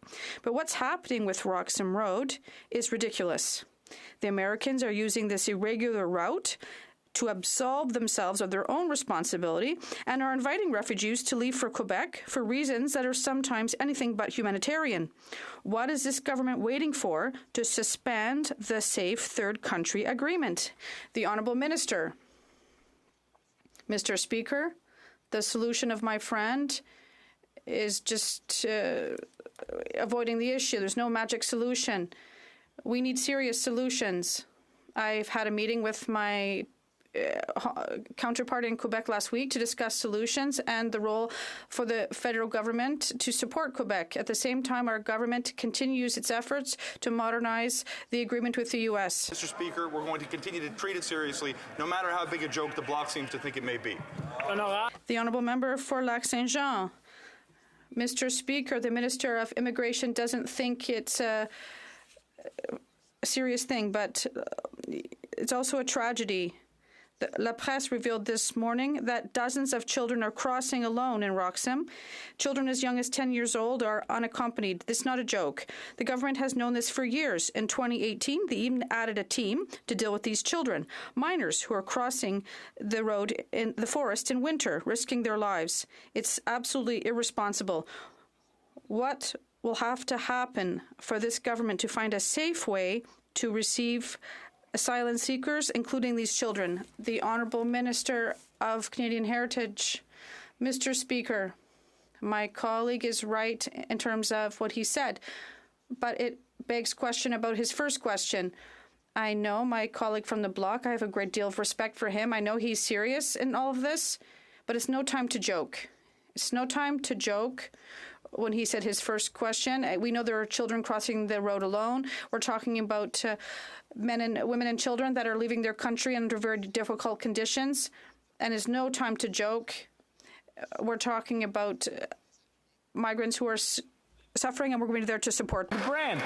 But what's happening with Roxham Road is ridiculous. The Americans are using this irregular route to absolve themselves of their own responsibility and are inviting refugees to leave for Quebec for reasons that are sometimes anything but humanitarian. What is this government waiting for to suspend the Safe Third Country Agreement? The Honourable Minister. Mr. Speaker, the solution of my friend is just avoiding the issue. There's no magic solution. We need serious solutions. I've had a meeting with my counterpart in Quebec last week to discuss solutions and the role for the federal government to support Quebec. At the same time, our government continues its efforts to modernize the agreement with the U.S. Mr. Speaker, we're going to continue to treat it seriously, no matter how big a joke the Bloc seems to think it may be. The honourable member for Lac-Saint-Jean. Mr. Speaker, the Minister of Immigration doesn't think it's a serious thing, but it's also a tragedy. La Presse revealed this morning that dozens of children are crossing alone in Roxham. Children as young as 10 years old are unaccompanied. This is not a joke. The government has known this for years. In 2018, they even added a team to deal with these children, minors who are crossing the road in the forest in winter, risking their lives. It's absolutely irresponsible. What will have to happen for this government to find a safe way to receive asylum seekers, including these children? The Honourable Minister of Canadian Heritage. Mr. Speaker, my colleague is right in terms of what he said, but it begs question about his first question. I know my colleague from the Bloc, I have a great deal of respect for him. I know he's serious in all of this, but it's no time to joke. It's no time to joke. When he said his first question, we know there are children crossing the road alone. We're talking about men and women and children that are leaving their country under very difficult conditions, and it's no time to joke. We're talking about migrants who are suffering, and we're going to be there to support them. Brent.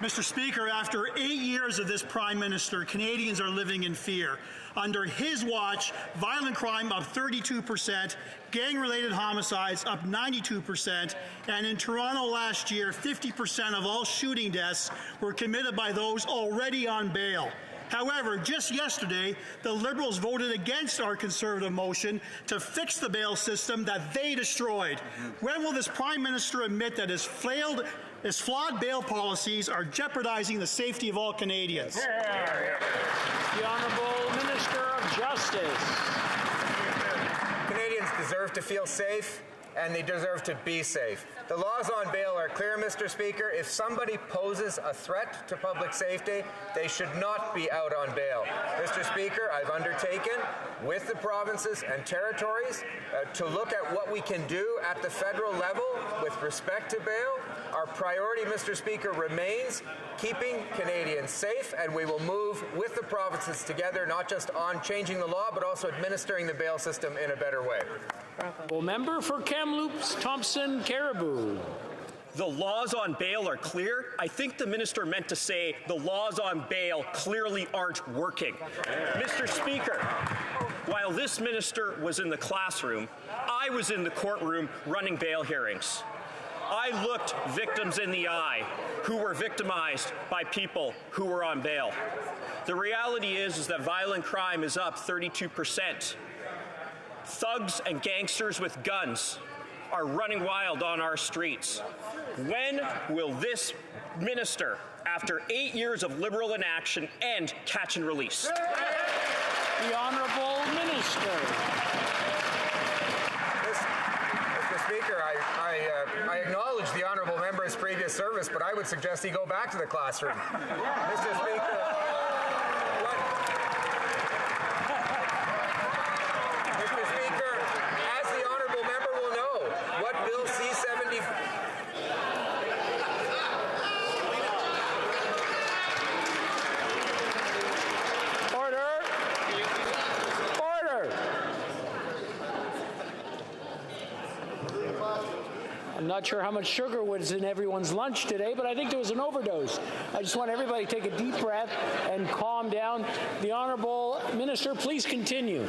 Mr. Speaker, after 8 years of this Prime Minister, Canadians are living in fear. Under his watch, violent crime up 32%, gang-related homicides up 92%, and in Toronto last year, 50% of all shooting deaths were committed by those already on bail. However, just yesterday, the Liberals voted against our Conservative motion to fix the bail system that they destroyed. When will this Prime Minister admit that his flawed bail policies are jeopardizing the safety of all Canadians? The Honourable Minister of Justice. Canadians deserve to feel safe, and they deserve to be safe. The laws on bail are clear, Mr. Speaker. If somebody poses a threat to public safety, they should not be out on bail. Mr. Speaker, I've undertaken with the provinces and territories to look at what we can do at the federal level with respect to bail. Our priority, Mr. Speaker, remains keeping Canadians safe, and we will move with the provinces together, not just on changing the law, but also administering the bail system in a better way. Well, member for Kamloops, Thompson, Caribou. The laws on bail are clear. I think the minister meant to say the laws on bail clearly aren't working. Mr. Speaker, while this minister was in the classroom, I was in the courtroom running bail hearings. I looked victims in the eye who were victimized by people who were on bail. The reality is that violent crime is up 32%. Thugs and gangsters with guns are running wild on our streets. When will this minister, after 8 years of Liberal inaction, end catch and release? The Honourable Minister. Mr. Speaker, I acknowledge the Honourable Member's previous service, but I would suggest he go back to the classroom. Mr. Speaker, as the Honourable Member will know, what Bill C-70... I'm not sure how much sugar was in everyone's lunch today, but I think there was an overdose. I just want everybody to take a deep breath and calm down. The Honourable Minister, please continue.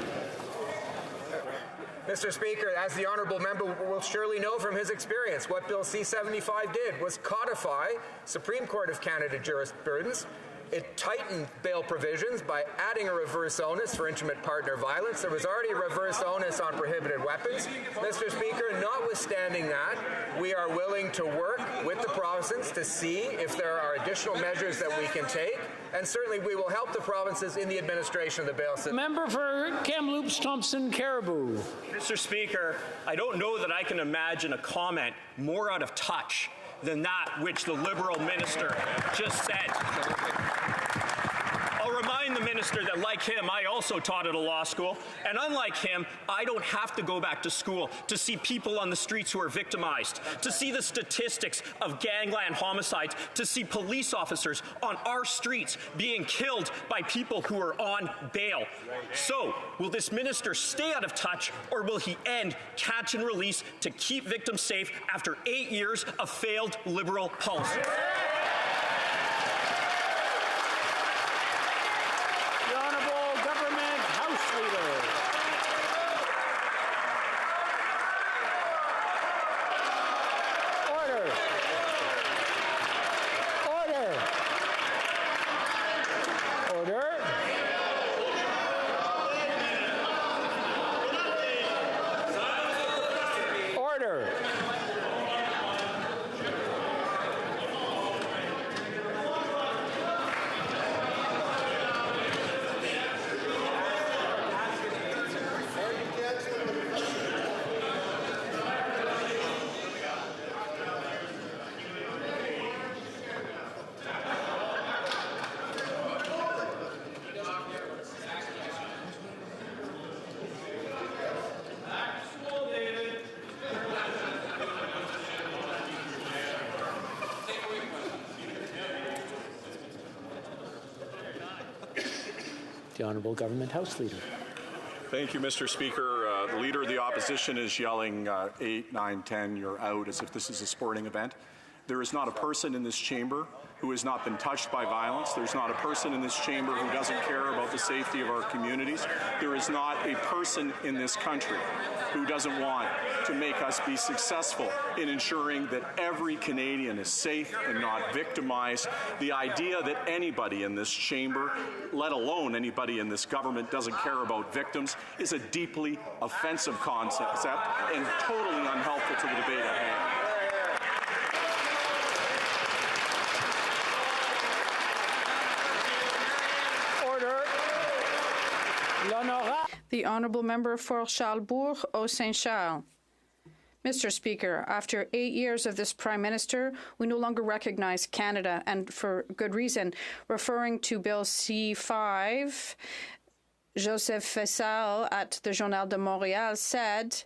Mr. Speaker, as the Honourable Member will surely know from his experience, what Bill C-75 did was codify Supreme Court of Canada jurisprudence. It tightened bail provisions by adding a reverse onus for intimate partner violence. There was already a reverse onus on prohibited weapons. Mr. Speaker, notwithstanding that, we are willing to work with the provinces to see if there are additional measures that we can take, and certainly we will help the provinces in the administration of the bail system. Member for Kamloops, Thompson, Caribou. Mr. Speaker, I don't know that I can imagine a comment more out of touch than that which the Liberal minister just said. I'll remind the minister that, like him, I also taught at a law school, and unlike him, I don't have to go back to school to see people on the streets who are victimized, to see the statistics of gangland homicides, to see police officers on our streets being killed by people who are on bail. So, will this minister stay out of touch, or will he end catch and release to keep victims safe after 8 years of failed Liberal policy? The Honourable Government House Leader. Thank you, Mr. Speaker. The Leader of the Opposition is yelling 8, 9, 10, you're out, as if this is a sporting event. There is not a person in this chamber who has not been touched by violence. There's not a person in this chamber who doesn't care about the safety of our communities. There is not a person in this country who doesn't want to make us be successful in ensuring that every Canadian is safe and not victimized. The idea that anybody in this chamber, let alone anybody in this government, doesn't care about victims is a deeply offensive concept and totally unhelpful to the debate at hand. The Honourable Member for Charlesbourg, Haut-Saint-Charles. Mr. Speaker, after 8 years of this Prime Minister, we no longer recognize Canada, and for good reason. Referring to Bill C-5, Joseph Fessal at the Journal de Montréal said,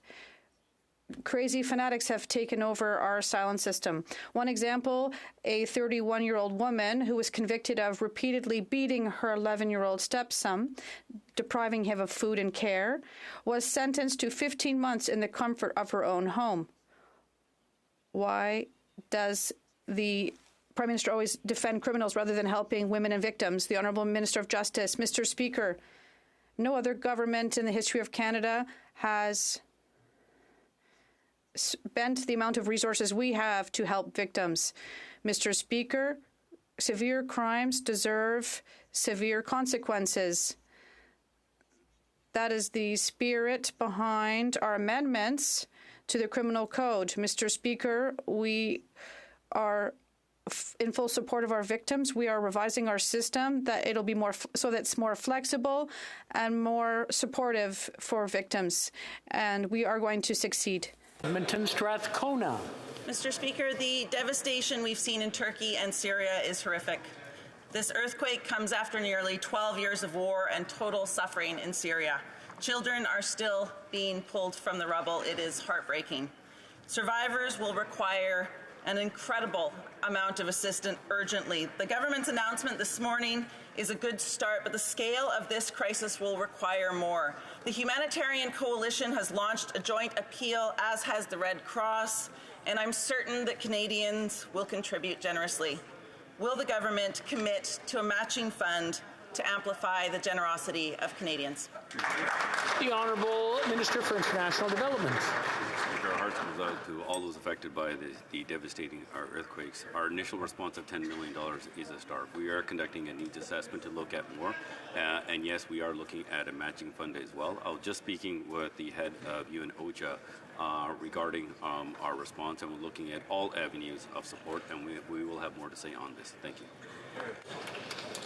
crazy fanatics have taken over our asylum system. One example, a 31-year-old woman who was convicted of repeatedly beating her 11-year-old stepson, depriving him of food and care, was sentenced to 15 months in the comfort of her own home. Why does the Prime Minister always defend criminals rather than helping women and victims? The Honourable Minister of Justice. Mr. Speaker, no other government in the history of Canada has spent the amount of resources we have to help victims. Mr. Speaker, severe crimes deserve severe consequences. That is the spirit behind our amendments to the Criminal Code. Mr. Speaker, we are in full support of our victims. We are revising our system that it'll be more so that it's more flexible and more supportive for victims, and we are going to succeed. Edmonton Strathcona. Mr. Speaker, the devastation we've seen in Turkey and Syria is horrific. This earthquake comes after nearly 12 years of war and total suffering in Syria. Children are still being pulled from the rubble. It is heartbreaking. Survivors will require an incredible amount of assistance urgently. The government's announcement this morning is a good start, but the scale of this crisis will require more. The Humanitarian Coalition has launched a joint appeal, as has the Red Cross, and I'm certain that Canadians will contribute generously. Will the government commit to a matching fund to amplify the generosity of Canadians? The Honourable Minister for International Development. Our hearts goes out to all those affected by the devastating earthquakes. Our initial response of $10 million is a start. We are conducting a needs assessment to look at more, and yes, we are looking at a matching fund as well. I was just speaking with the head of UN OCHA regarding our response, and we're looking at all avenues of support, and we will have more to say on this. Thank you.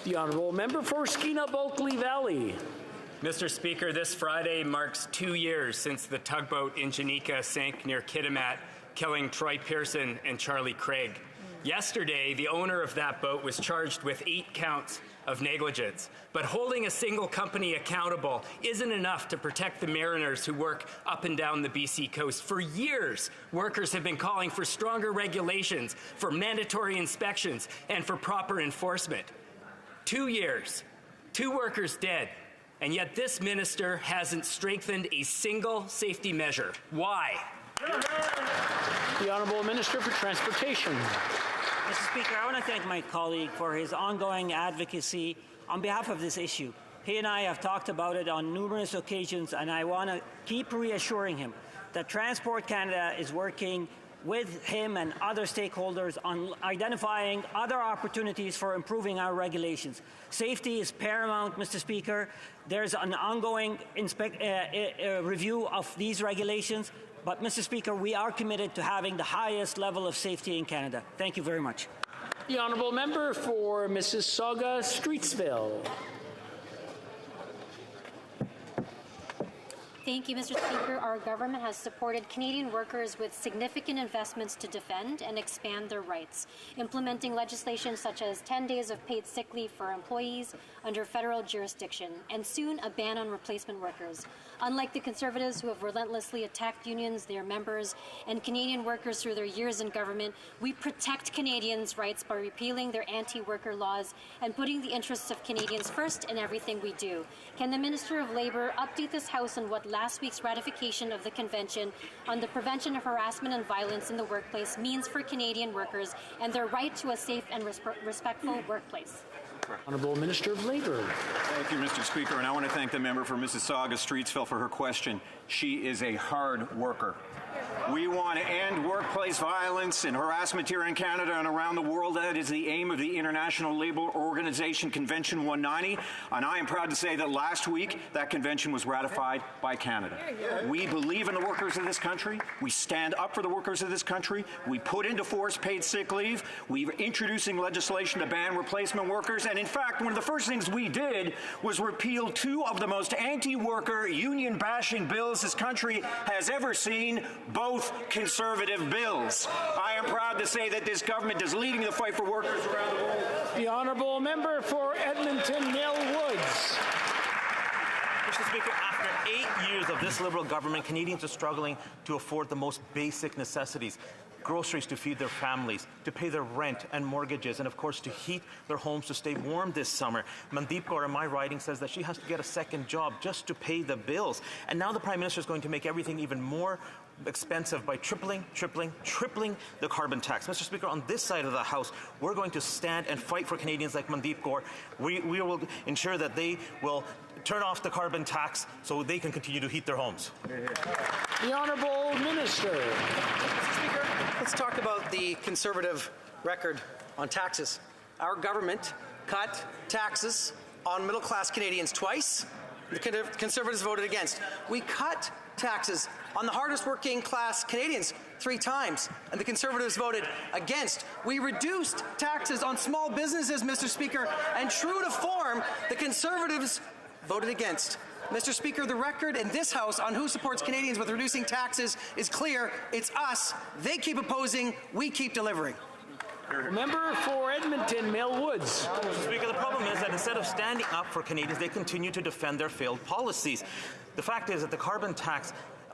The Honourable Member for Skeena-Bulkley Valley. Mr. Speaker, this Friday marks 2 years since the tugboat in Janika sank near Kitimat, killing Troy Pearson and Charlie Craig. Yesterday, the owner of that boat was charged with 8 counts of negligence. But holding a single company accountable isn't enough to protect the mariners who work up and down the BC coast. For years, workers have been calling for stronger regulations, for mandatory inspections, and for proper enforcement. 2 years, 2 workers dead. And yet this minister hasn't strengthened a single safety measure. Why? The Honourable Minister for Transportation. Mr. Speaker, I want to thank my colleague for his ongoing advocacy on behalf of this issue. He and I have talked about it on numerous occasions, and I want to keep reassuring him that Transport Canada is working with him and other stakeholders on identifying other opportunities for improving our regulations. Safety is paramount, Mr. Speaker. There's an ongoing review of these regulations. But, Mr. Speaker, we are committed to having the highest level of safety in Canada. Thank you very much. The Honourable Member for Mississauga Streetsville. Thank you, Mr. Speaker. Our government has supported Canadian workers with significant investments to defend and expand their rights, implementing legislation such as 10 days of paid sick leave for employees under federal jurisdiction, and soon a ban on replacement workers. Unlike the Conservatives who have relentlessly attacked unions, their members, and Canadian workers through their years in government, we protect Canadians' rights by repealing their anti-worker laws and putting the interests of Canadians first in everything we do. Can the Minister of Labour update this House on what last week's ratification of the Convention on the Prevention of Harassment and Violence in the Workplace means for Canadian workers and their right to a safe and respectful workplace? Honourable Minister of Labour. Thank you, Mr. Speaker, and I want to thank the member for Mississauga Streetsville for her question. She is a hard worker. We want to end workplace violence and harassment here in Canada and around the world. That is the aim of the International Labour Organization Convention 190, and I am proud to say that last week that convention was ratified by Canada. We believe in the workers of this country. We stand up for the workers of this country. We put into force paid sick leave. We're introducing legislation to ban replacement workers, and in fact, one of the first things we did was repeal 2 of the most anti-worker, union-bashing bills this country has ever seen, both Conservative bills. I am proud to say that this government is leading the fight for workers around the world. The Honourable Member for Edmonton Mill Woods. Mr. Speaker, after 8 years of this Liberal government, Canadians are struggling to afford the most basic necessities. Groceries to feed their families, to pay their rent and mortgages, and of course to heat their homes to stay warm this summer. Mandeep Kaur in my riding says that she has to get a second job just to pay the bills. And now the Prime Minister is going to make everything even more expensive by tripling the carbon tax. Mr. Speaker, on this side of the House, we're going to stand and fight for Canadians like Mandeep Kaur. We will ensure that they will turn off the carbon tax so they can continue to heat their homes. The Honourable Minister. Mr. Speaker, let's talk about the Conservative record on taxes. Our government cut taxes on middle-class Canadians twice. The Conservatives voted against. We cut taxes on the hardest working class Canadians 3 times, and the Conservatives voted against. We reduced taxes on small businesses, Mr. Speaker, and true to form, the Conservatives voted against. Mr. Speaker, the record in this House on who supports Canadians with reducing taxes is clear. It's us. They keep opposing. We keep delivering. Member for Edmonton, Mill Woods. Mr. Speaker, the problem is that instead of standing up for Canadians, they continue to defend their failed policies. The fact is that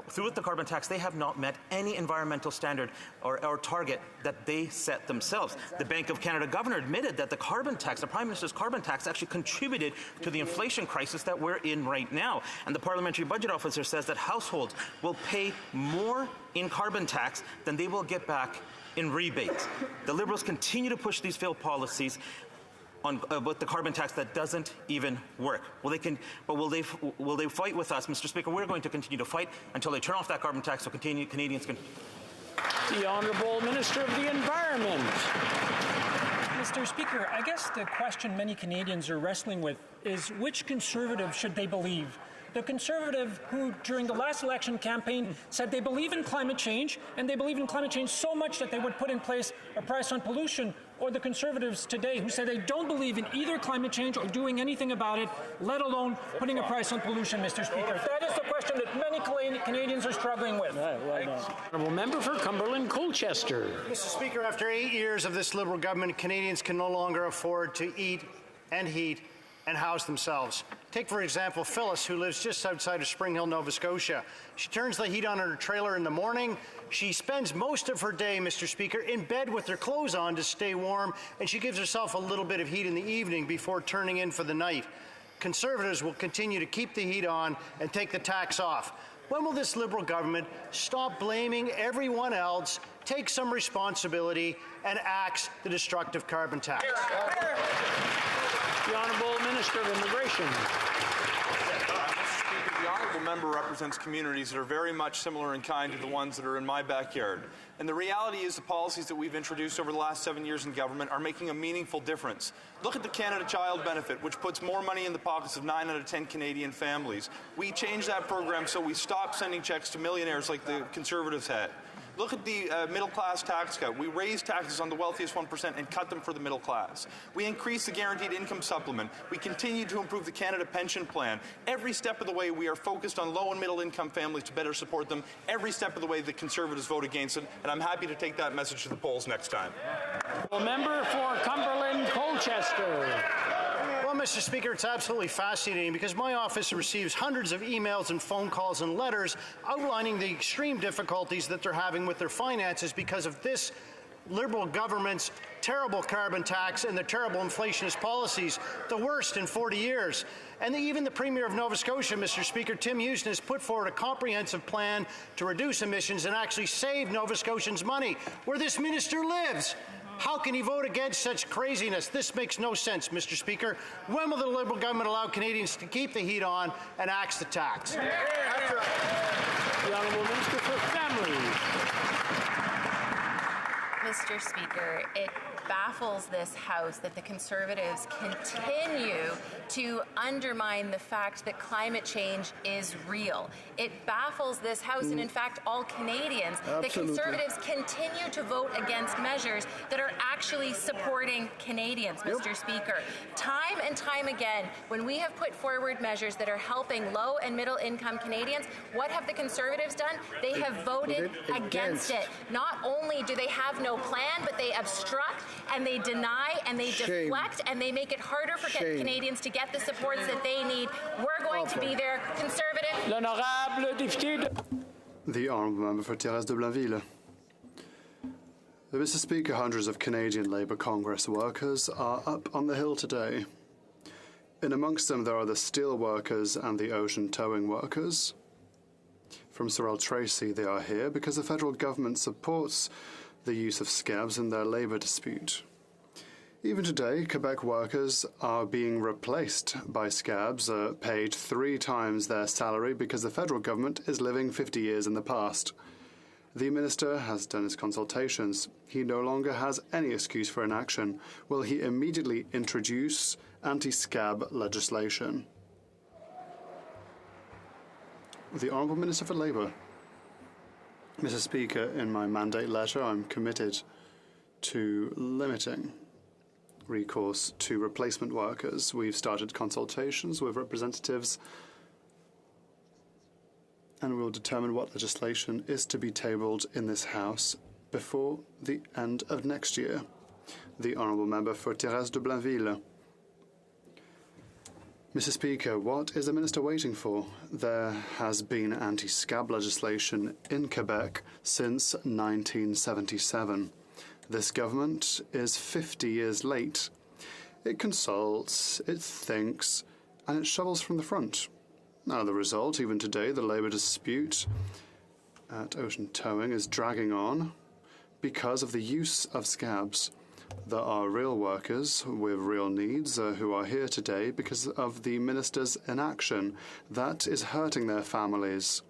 through the carbon tax, they have not met any environmental standard or target that they set themselves. The Bank of Canada governor admitted that the carbon tax, the Prime Minister's carbon tax, actually contributed to the inflation crisis that we're in right now. And the Parliamentary Budget Officer says that households will pay more in carbon tax than they will get back in rebates. The Liberals continue to push these failed policies with the carbon tax that doesn't even work. Will they fight with us, Mr. Speaker? We're going to continue to fight until they turn off that carbon tax so Canadians can. The Honourable Minister of the Environment. Mr. Speaker, I guess the question many Canadians are wrestling with is which Conservative should they believe? The Conservative who, during the last election campaign, said they believe in climate change, and they believe in climate change so much that they would put in place a price on pollution, or the Conservatives today who say they don't believe in either climate change or doing anything about it, let alone putting a price on pollution, Mr. Speaker. That is the question that many Canadians are struggling with. Honourable Member for Cumberland, Colchester. Mr. Speaker, after 8 years of this Liberal government, Canadians can no longer afford to eat and heat and house themselves. Take, for example, Phyllis, who lives just outside of Spring Hill, Nova Scotia. She turns the heat on in her trailer in the morning. She spends most of her day, Mr. Speaker, in bed with her clothes on to stay warm, and she gives herself a little bit of heat in the evening before turning in for the night. Conservatives will continue to keep the heat on and take the tax off. When will this Liberal government stop blaming everyone else, take some responsibility, and axe the destructive carbon tax? The Honourable Minister of Immigration. The honourable member represents communities that are very much similar in kind to the ones that are in my backyard. And the reality is the policies that we've introduced over the last 7 years in government are making a meaningful difference. Look at the Canada Child Benefit, which puts more money in the pockets of 9 out of 10 Canadian families. We changed that program so we stopped sending checks to millionaires like the Conservatives had. Look at the middle-class tax cut. We raised taxes on the wealthiest 1% and cut them for the middle class. We increased the guaranteed income supplement. We continue to improve the Canada Pension Plan. Every step of the way, we are focused on low and middle-income families to better support them. Every step of the way, the Conservatives vote against it, and I'm happy to take that message to the polls next time. Well, member for Cumberland, Colchester. Well, Mr. Speaker, it's absolutely fascinating because my office receives hundreds of emails and phone calls and letters outlining the extreme difficulties that they're having with their finances because of this Liberal government's terrible carbon tax and their terrible inflationist policies, the worst in 40 years. And even the Premier of Nova Scotia, Mr. Speaker, Tim Houston, has put forward a comprehensive plan to reduce emissions and actually save Nova Scotians money, where this minister lives. How can he vote against such craziness? This makes no sense, Mr. Speaker. When will the Liberal government allow Canadians to keep the heat on and axe the tax? The Honourable Minister for Family. Mr. Speaker, it baffles this House that the Conservatives continue to undermine the fact that climate change is real. It baffles this House and, in fact, all Canadians. Absolutely. The Conservatives continue to vote against measures that are actually supporting Canadians, Mr. Speaker. Time and time again, when we have put forward measures that are helping low and middle income Canadians, what have the Conservatives done? They have voted against it. Not only do they have no plan demand, but they obstruct and they deny and they deflect and they make it harder for Canadians to get the supports that they need. We're going to be there. Conservative. L'honorable député. The honourable member for Thérèse de Blainville. Mr. Speaker, hundreds of Canadian Labour Congress workers are up on the Hill today. In amongst them, there are the steel workers and the ocean towing workers. From Sorel Tracy, they are here because the federal government supports the use of scabs in their labour dispute. Even today, Quebec workers are being replaced by scabs, paid 3 times their salary because the federal government is living 50 years in the past. The minister has done his consultations. He no longer has any excuse for inaction. Will he immediately introduce anti-scab legislation? The Honourable Minister for Labour. Mr. Speaker, in my mandate letter, I'm committed to limiting recourse to replacement workers. We've started consultations with representatives and we'll determine what legislation is to be tabled in this House before the end of next year. The Honourable Member for Thérèse de Blainville. Mr. Speaker, what is the Minister waiting for? There has been anti-scab legislation in Quebec since 1977. This government is 50 years late. It consults, it thinks, and it shovels from the front. Now, the result, even today, the labour dispute at ocean towing is dragging on because of the use of scabs. There are real workers with real needs who are here today because of the minister's inaction. That is hurting their families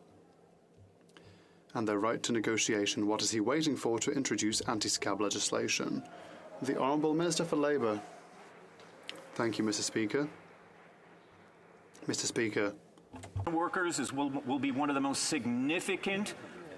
and their right to negotiation. What is he waiting for to introduce anti-scab legislation? The Honourable Minister for Labour. Thank you, Mr. Speaker. Mr. Speaker. Workers will be one of the most significant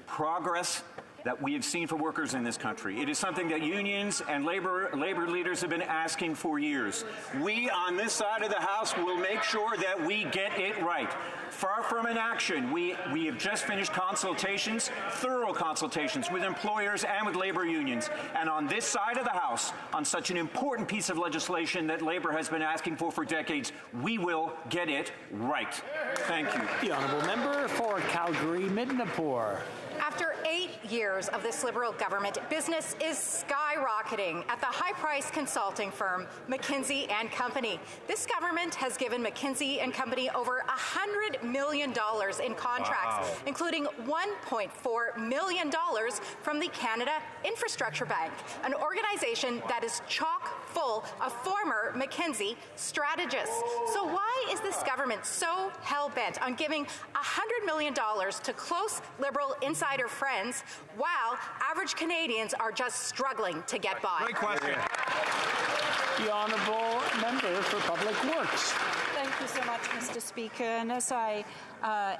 progress that we have seen for workers in this country. It is something that unions and labor leaders have been asking for years. We on this side of the House will make sure that we get it right. Far from inaction, we have just finished consultations, thorough consultations with employers and with labor unions. And on this side of the House, on such an important piece of legislation that labor has been asking for decades, we will get it right. Thank you. The Honourable Member for Calgary-Midnapore. After 8 years of this Liberal government, business is skyrocketing at the high-priced consulting firm McKinsey & Company. This government has given McKinsey & Company over $100 million in contracts, including $1.4 million from the Canada Infrastructure Bank, an organization that is chock full of former McKinsey strategists. So why is this government so hell-bent on giving $100 million to close Liberal insider friends while average Canadians are just struggling to get by? Great question. The Honourable Member for Public Works. Thank you so much, Mr. Speaker. And as I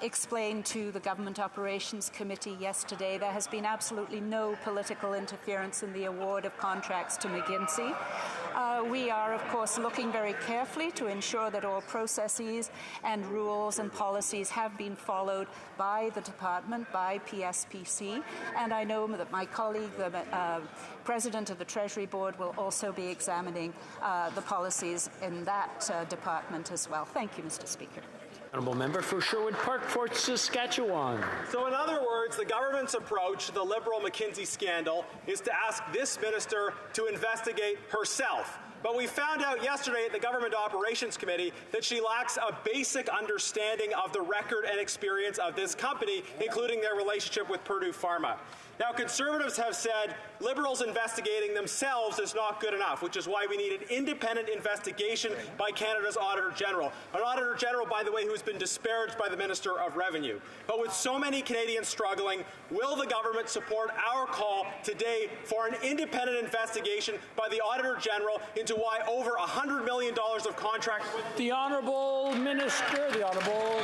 explained to the Government Operations Committee yesterday, there has been absolutely no political interference in the award of contracts to McKinsey. We are, of course, looking very carefully to ensure that all processes and rules and policies have been followed by the department, by PSPC, and I know that my colleague, the President of the Treasury Board, will also be examining the policies in that department as well. Thank you, Mr. Speaker. Honourable Member for Sherwood Park, Fort Saskatchewan. So in other words, the government's approach to the Liberal McKinsey scandal is to ask this minister to investigate herself. But we found out yesterday at the Government Operations Committee that she lacks a basic understanding of the record and experience of this company, including their relationship with Purdue Pharma. Now, Conservatives have said Liberals investigating themselves is not good enough, which is why we need an independent investigation by Canada's Auditor General. An Auditor General, by the way, who has been disparaged by the Minister of Revenue. But with so many Canadians struggling, will the government support our call today for an independent investigation by the Auditor General into why over $100 million of contract... The Honourable Minister, the Honourable...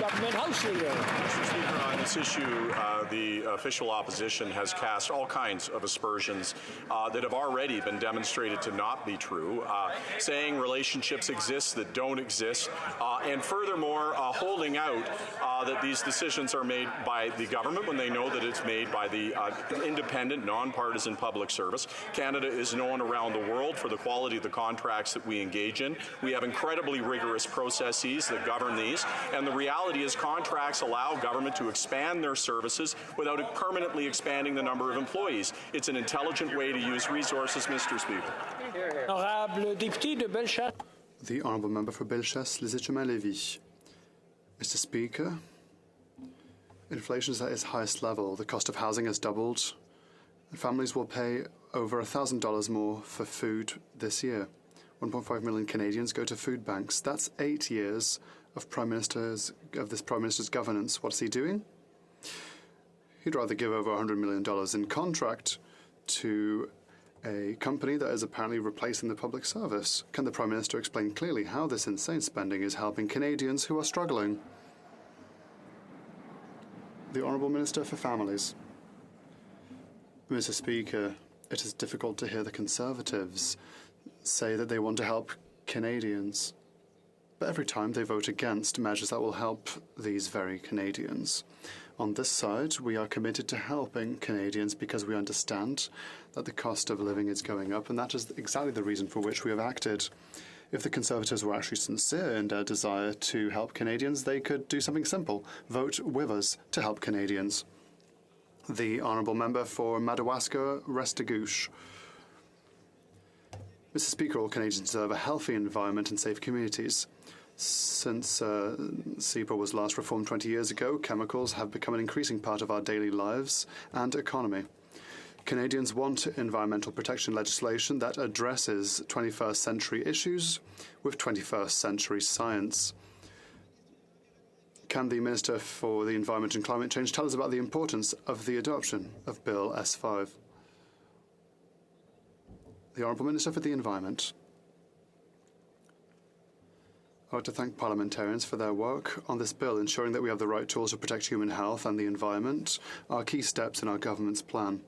Government House Leader. Mr. Speaker, on this issue, the official opposition has cast all kinds of aspersions that have already been demonstrated to not be true, saying relationships exist that don't exist, and furthermore, holding out that these decisions are made by the government when they know that it's made by the independent, nonpartisan public service. Canada is known around the world for the quality of the contracts that we engage in. We have incredibly rigorous processes that govern these, and the reality is contracts allow government to expand their services without permanently expanding the number of employees. It's an intelligent way to use resources, Mr. Speaker. The Honourable Member for Bellechasse-les-Échemins-Lévis. Mr. Speaker, inflation is at its highest level. The cost of housing has doubled. Families will pay over $1,000 more for food this year. 1.5 million Canadians go to food banks. That's 8 years of this Prime Minister's governance. What's he doing? He'd rather give over $100 million in contract to a company that is apparently replacing the public service. Can the Prime Minister explain clearly how this insane spending is helping Canadians who are struggling? The Honourable Minister for Families. Mr. Speaker, it is difficult to hear the Conservatives say that they want to help Canadians, but every time they vote against measures that will help these very Canadians. On this side, we are committed to helping Canadians because we understand that the cost of living is going up, and that is exactly the reason for which we have acted. If the Conservatives were actually sincere in their desire to help Canadians, they could do something simple: vote with us to help Canadians. The Honourable Member for Madawaska-Restigouche. Mr. Speaker, all Canadians deserve a healthy environment and safe communities. Since CEPA was last reformed 20 years ago, chemicals have become an increasing part of our daily lives and economy. Canadians want environmental protection legislation that addresses 21st century issues with 21st century science. Can the Minister for the Environment and Climate Change tell us about the importance of the adoption of Bill S5? The Honourable Minister for the Environment. I would like to thank parliamentarians for their work on this bill. Ensuring that we have the right tools to protect human health and the environment are key steps in our government's plan.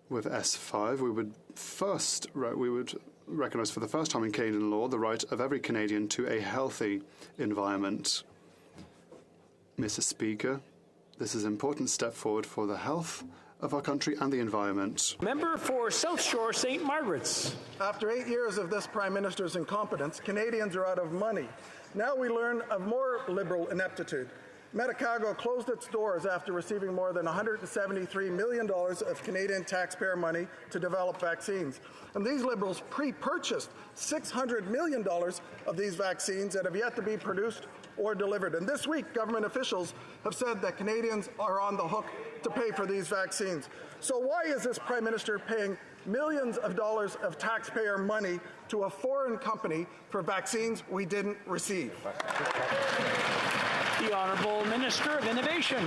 With S5, we would recognise for the first time in Canadian law the right of every Canadian to a healthy environment. Mr. Speaker, this is an important step forward for the health of our country and the environment. Member for South Shore St. Margaret's. After 8 years of this Prime Minister's incompetence, Canadians are out of money. Now we learn of more Liberal ineptitude. Medicago closed its doors after receiving more than $173 million of Canadian taxpayer money to develop vaccines. And these Liberals pre-purchased $600 million of these vaccines that have yet to be produced or delivered. And this week, government officials have said that Canadians are on the hook to pay for these vaccines. So why is this Prime Minister paying millions of dollars of taxpayer money to a foreign company for vaccines we didn't receive? The Honourable Minister of Innovation.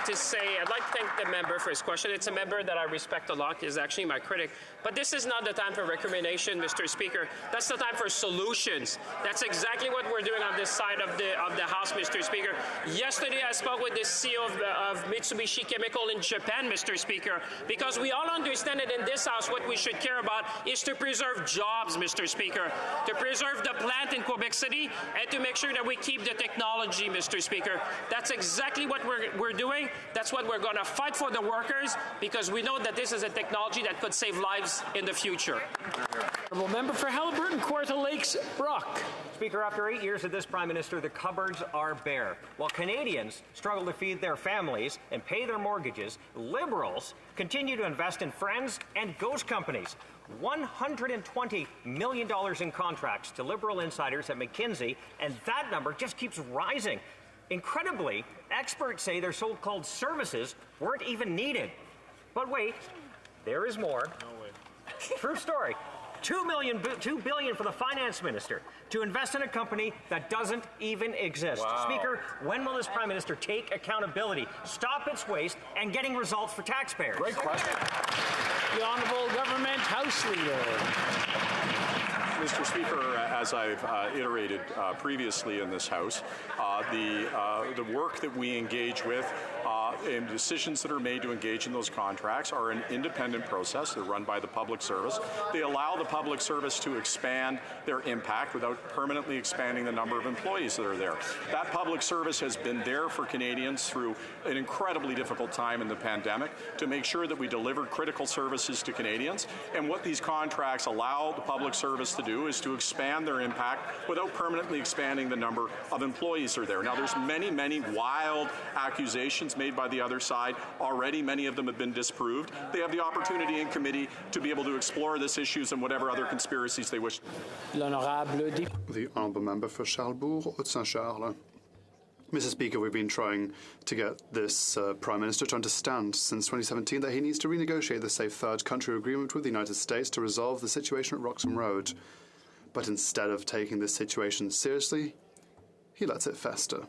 I'd like to thank the member for his question. It's a member that I respect a lot. He's actually my critic. But this is not the time for recrimination, Mr. Speaker. That's the time for solutions. That's exactly what we're doing on this side of the House, Mr. Speaker. Yesterday, I spoke with the CEO of Mitsubishi Chemical in Japan, Mr. Speaker, because we all understand that in this House, what we should care about is to preserve jobs, Mr. Speaker, to preserve the plant in Quebec City, and to make sure that we keep the technology, Mr. Speaker. That's exactly what we're doing. That's what we're going to fight for the workers, because we know that this is a technology that could save lives in the future. Honourable Member for Haliburton, Kawartha Lakes, Brock. Speaker, after 8 years of this Prime Minister, the cupboards are bare. While Canadians struggle to feed their families and pay their mortgages, Liberals continue to invest in friends and ghost companies. $120 million in contracts to Liberal insiders at McKinsey, and that number just keeps rising. Incredibly, experts say their so-called services weren't even needed. But wait, there is more. No way. True story. $2 billion for the finance minister to invest in a company that doesn't even exist. Wow. Speaker, when will this Prime Minister take accountability, stop its waste, and getting results for taxpayers? Great question. The Honourable Government House Leader. Mr. Speaker, as I've iterated previously in this House, the work that we engage with and decisions that are made to engage in those contracts are an independent process. They're run by the public service. They allow the public service to expand their impact without permanently expanding the number of employees that are there. That public service has been there for Canadians through an incredibly difficult time in the pandemic to make sure that we delivered critical services to Canadians. And what these contracts allow the public service to do is to expand their impact without permanently expanding the number of employees that are there. Now, there's many wild accusations made by the other side. Already, many of them have been disproved. They have the opportunity in committee to be able to explore this issues and whatever other conspiracies they wish. The Honourable Member for Charlesbourg, Haute-Saint-Charles. Mr. Speaker, we've been trying to get this Prime Minister to understand since 2017 that he needs to renegotiate the Safe Third Country Agreement with the United States to resolve the situation at Roxham Road. But instead of taking this situation seriously, he lets it fester.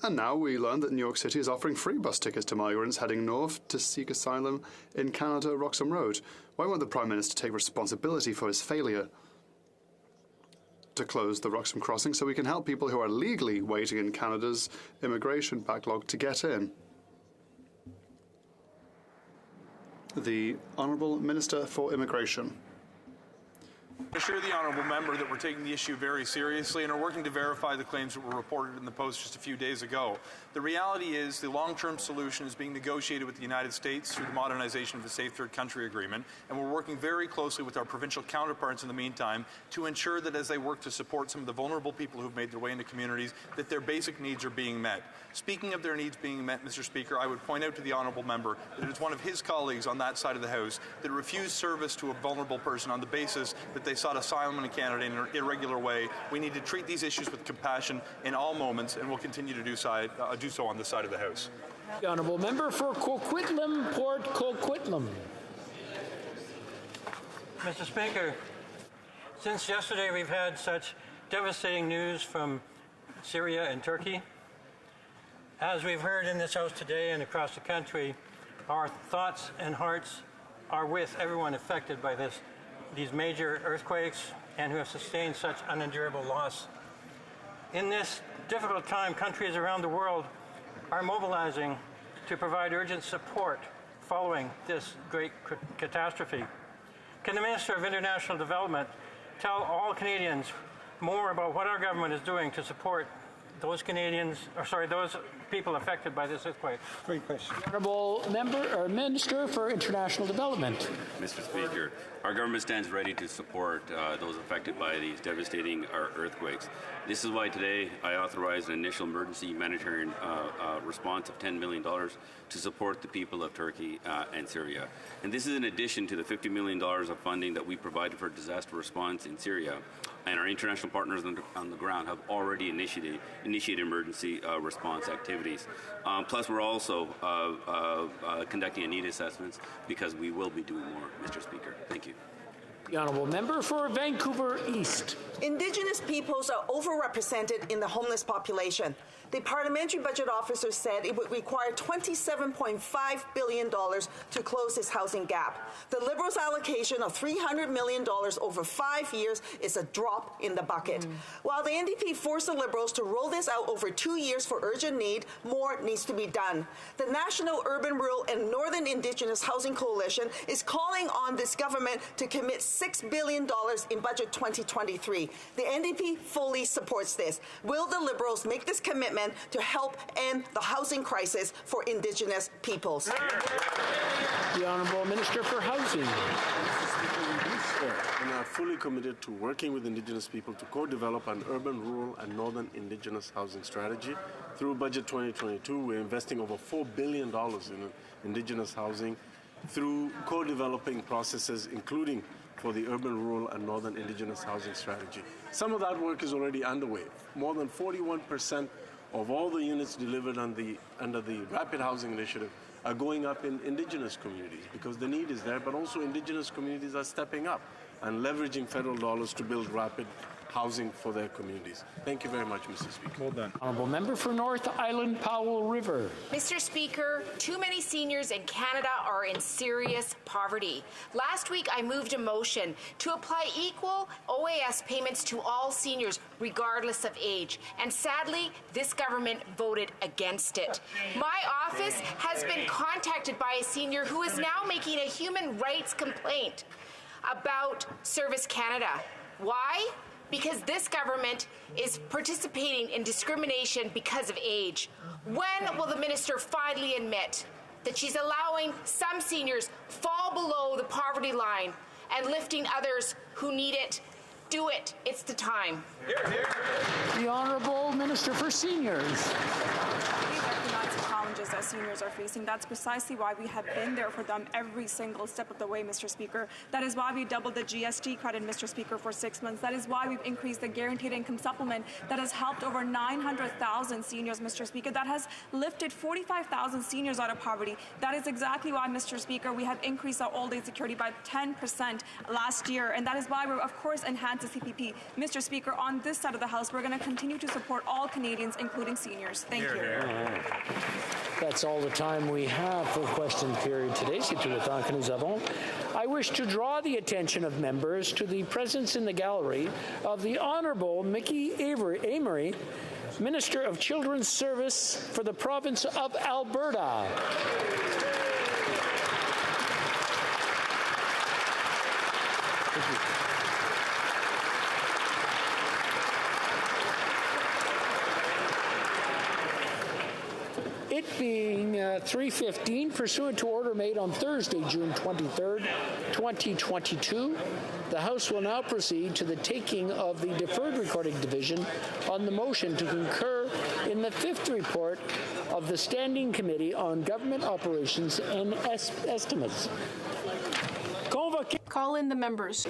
And now we learn that New York City is offering free bus tickets to migrants heading north to seek asylum in Canada at Roxham Road. Why won't the Prime Minister take responsibility for his failure to close the Roxham crossing so we can help people who are legally waiting in Canada's immigration backlog to get in? The Honourable Minister for Immigration. I assure the honourable member that we're taking the issue very seriously and are working to verify the claims that were reported in the Post just a few days ago. The reality is the long-term solution is being negotiated with the United States through the modernization of the Safe Third Country Agreement, and we're working very closely with our provincial counterparts in the meantime to ensure that as they work to support some of the vulnerable people who've made their way into communities, that their basic needs are being met. Speaking of their needs being met, Mr. Speaker, I would point out to the honourable member that it's one of his colleagues on that side of the House that refused service to a vulnerable person on the basis that they sought asylum in Canada in an irregular way. We need to treat these issues with compassion in all moments, and we'll continue to do so on this side of the House. The Honourable Member for Coquitlam, Port Coquitlam. Mr. Speaker, since yesterday we've had such devastating news from Syria and Turkey. As we've heard in this House today and across the country, our thoughts and hearts are with everyone affected by these major earthquakes and who have sustained such unendurable loss. In this difficult time, countries around the world are mobilizing to provide urgent support following this great catastrophe. Can the Minister of International Development tell all Canadians more about what our government is doing to support those those people affected by this earthquake? Great question. Honourable Member or Minister for International Development. Mr. Speaker, our government stands ready to support those affected by these devastating earthquakes. This is why today I authorized an initial emergency humanitarian response of $10 million to support the people of Turkey and Syria. And this is in addition to the $50 million of funding that we provided for disaster response in Syria. And our international partners on the ground have already initiated emergency response activities. Plus, we're also conducting need assessments because we will be doing more, Mr. Speaker. Thank you. The Honourable Member for Vancouver East. Indigenous peoples are overrepresented in the homeless population. The Parliamentary Budget Officer said it would require $27.5 billion to close this housing gap. The Liberals' allocation of $300 million over 5 years is a drop in the bucket. While the NDP forced the Liberals to roll this out over 2 years for urgent need, more needs to be done. The National Urban, Rural and Northern Indigenous Housing Coalition is calling on this government to commit $6 billion in Budget 2023. The NDP fully supports this. Will the Liberals make this commitment to help end the housing crisis for Indigenous peoples? The Honourable Minister for Housing. And are fully committed to working with Indigenous people to co-develop an urban, rural and northern Indigenous housing strategy. Through Budget 2022, we're investing over $4 billion in Indigenous housing through co-developing processes, including for the urban, rural and northern Indigenous housing strategy. Some of that work is already underway. More than 41% of all the units delivered under the Rapid Housing Initiative are going up in Indigenous communities because the need is there, but also Indigenous communities are stepping up and leveraging federal dollars to build rapid housing for their communities. Thank you very much, Mr. Speaker. Well done. Honourable Member for North Island Powell River. Mr. Speaker, too many seniors in Canada are in serious poverty. Last week, I moved a motion to apply equal OAS payments to all seniors, regardless of age. And sadly, this government voted against it. My office has been contacted by a senior who is now making a human rights complaint about Service Canada. Why? Because this government is participating in discrimination because of age. When will the minister finally admit that she's allowing some seniors fall below the poverty line and lifting others who need it? Do it. It's the time. The Honourable Minister for Seniors. We recognize the challenges that seniors are facing. That's precisely why we have been there for them every single step of the way, Mr. Speaker. That is why we doubled the GST credit, Mr. Speaker, for 6 months. That is why we've increased the guaranteed income supplement that has helped over 900,000 seniors, Mr. Speaker. That has lifted 45,000 seniors out of poverty. That is exactly why, Mr. Speaker, we have increased our old age security by 10% last year. And that is why we're, of course, enhancing the CPP. Mr. Speaker, on this side of the House, we're going to continue to support all Canadians, including seniors. Thank you. That's all the time we have for question period today. C'est tout le temps que nous avons. I wish to draw the attention of members to the presence in the gallery of the Honourable Mickey Amery, Minister of Children's Service for the province of Alberta. Thank you. It being 3:15, pursuant to order made on Thursday, June 23rd, 2022, the House will now proceed to the taking of the Deferred Recording Division on the motion to concur in the fifth report of the Standing Committee on Government Operations and Estimates. Call in the members.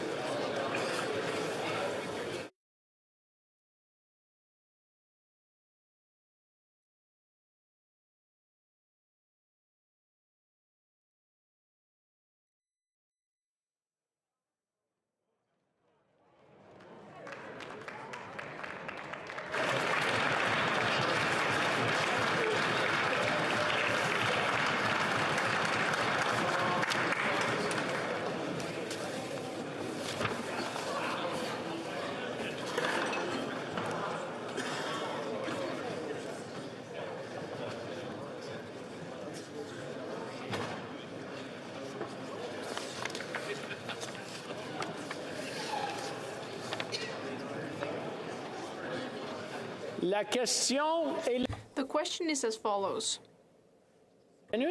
La question est... The question is as follows.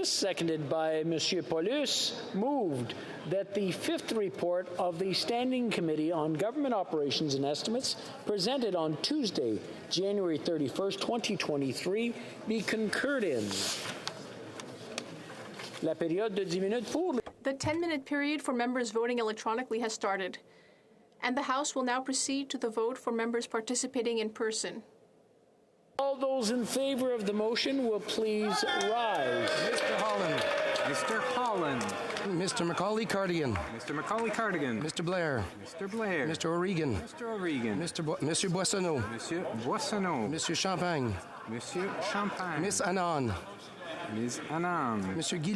Seconded by Monsieur Paulus, moved that the fifth report of the Standing Committee on Government Operations and Estimates, presented on Tuesday, January 31st, 2023, be concurred in. La période de 10 minutes pour... The 10-minute period for members voting electronically has started, and the House will now proceed to the vote for members participating in person. All those in favor of the motion will please rise. Mr. Holland. Mr. Holland. Mr. Macaulay-Cardigan. Mr. Macaulay-Cardigan. Mr. Blair. Mr. Blair. Mr. O'Regan. Mr. O'Regan. Monsieur Boissonneau. Monsieur Boissonneau. Monsieur Champagne. Monsieur Champagne. Miss Annan. Ms. Annan. Monsieur Guy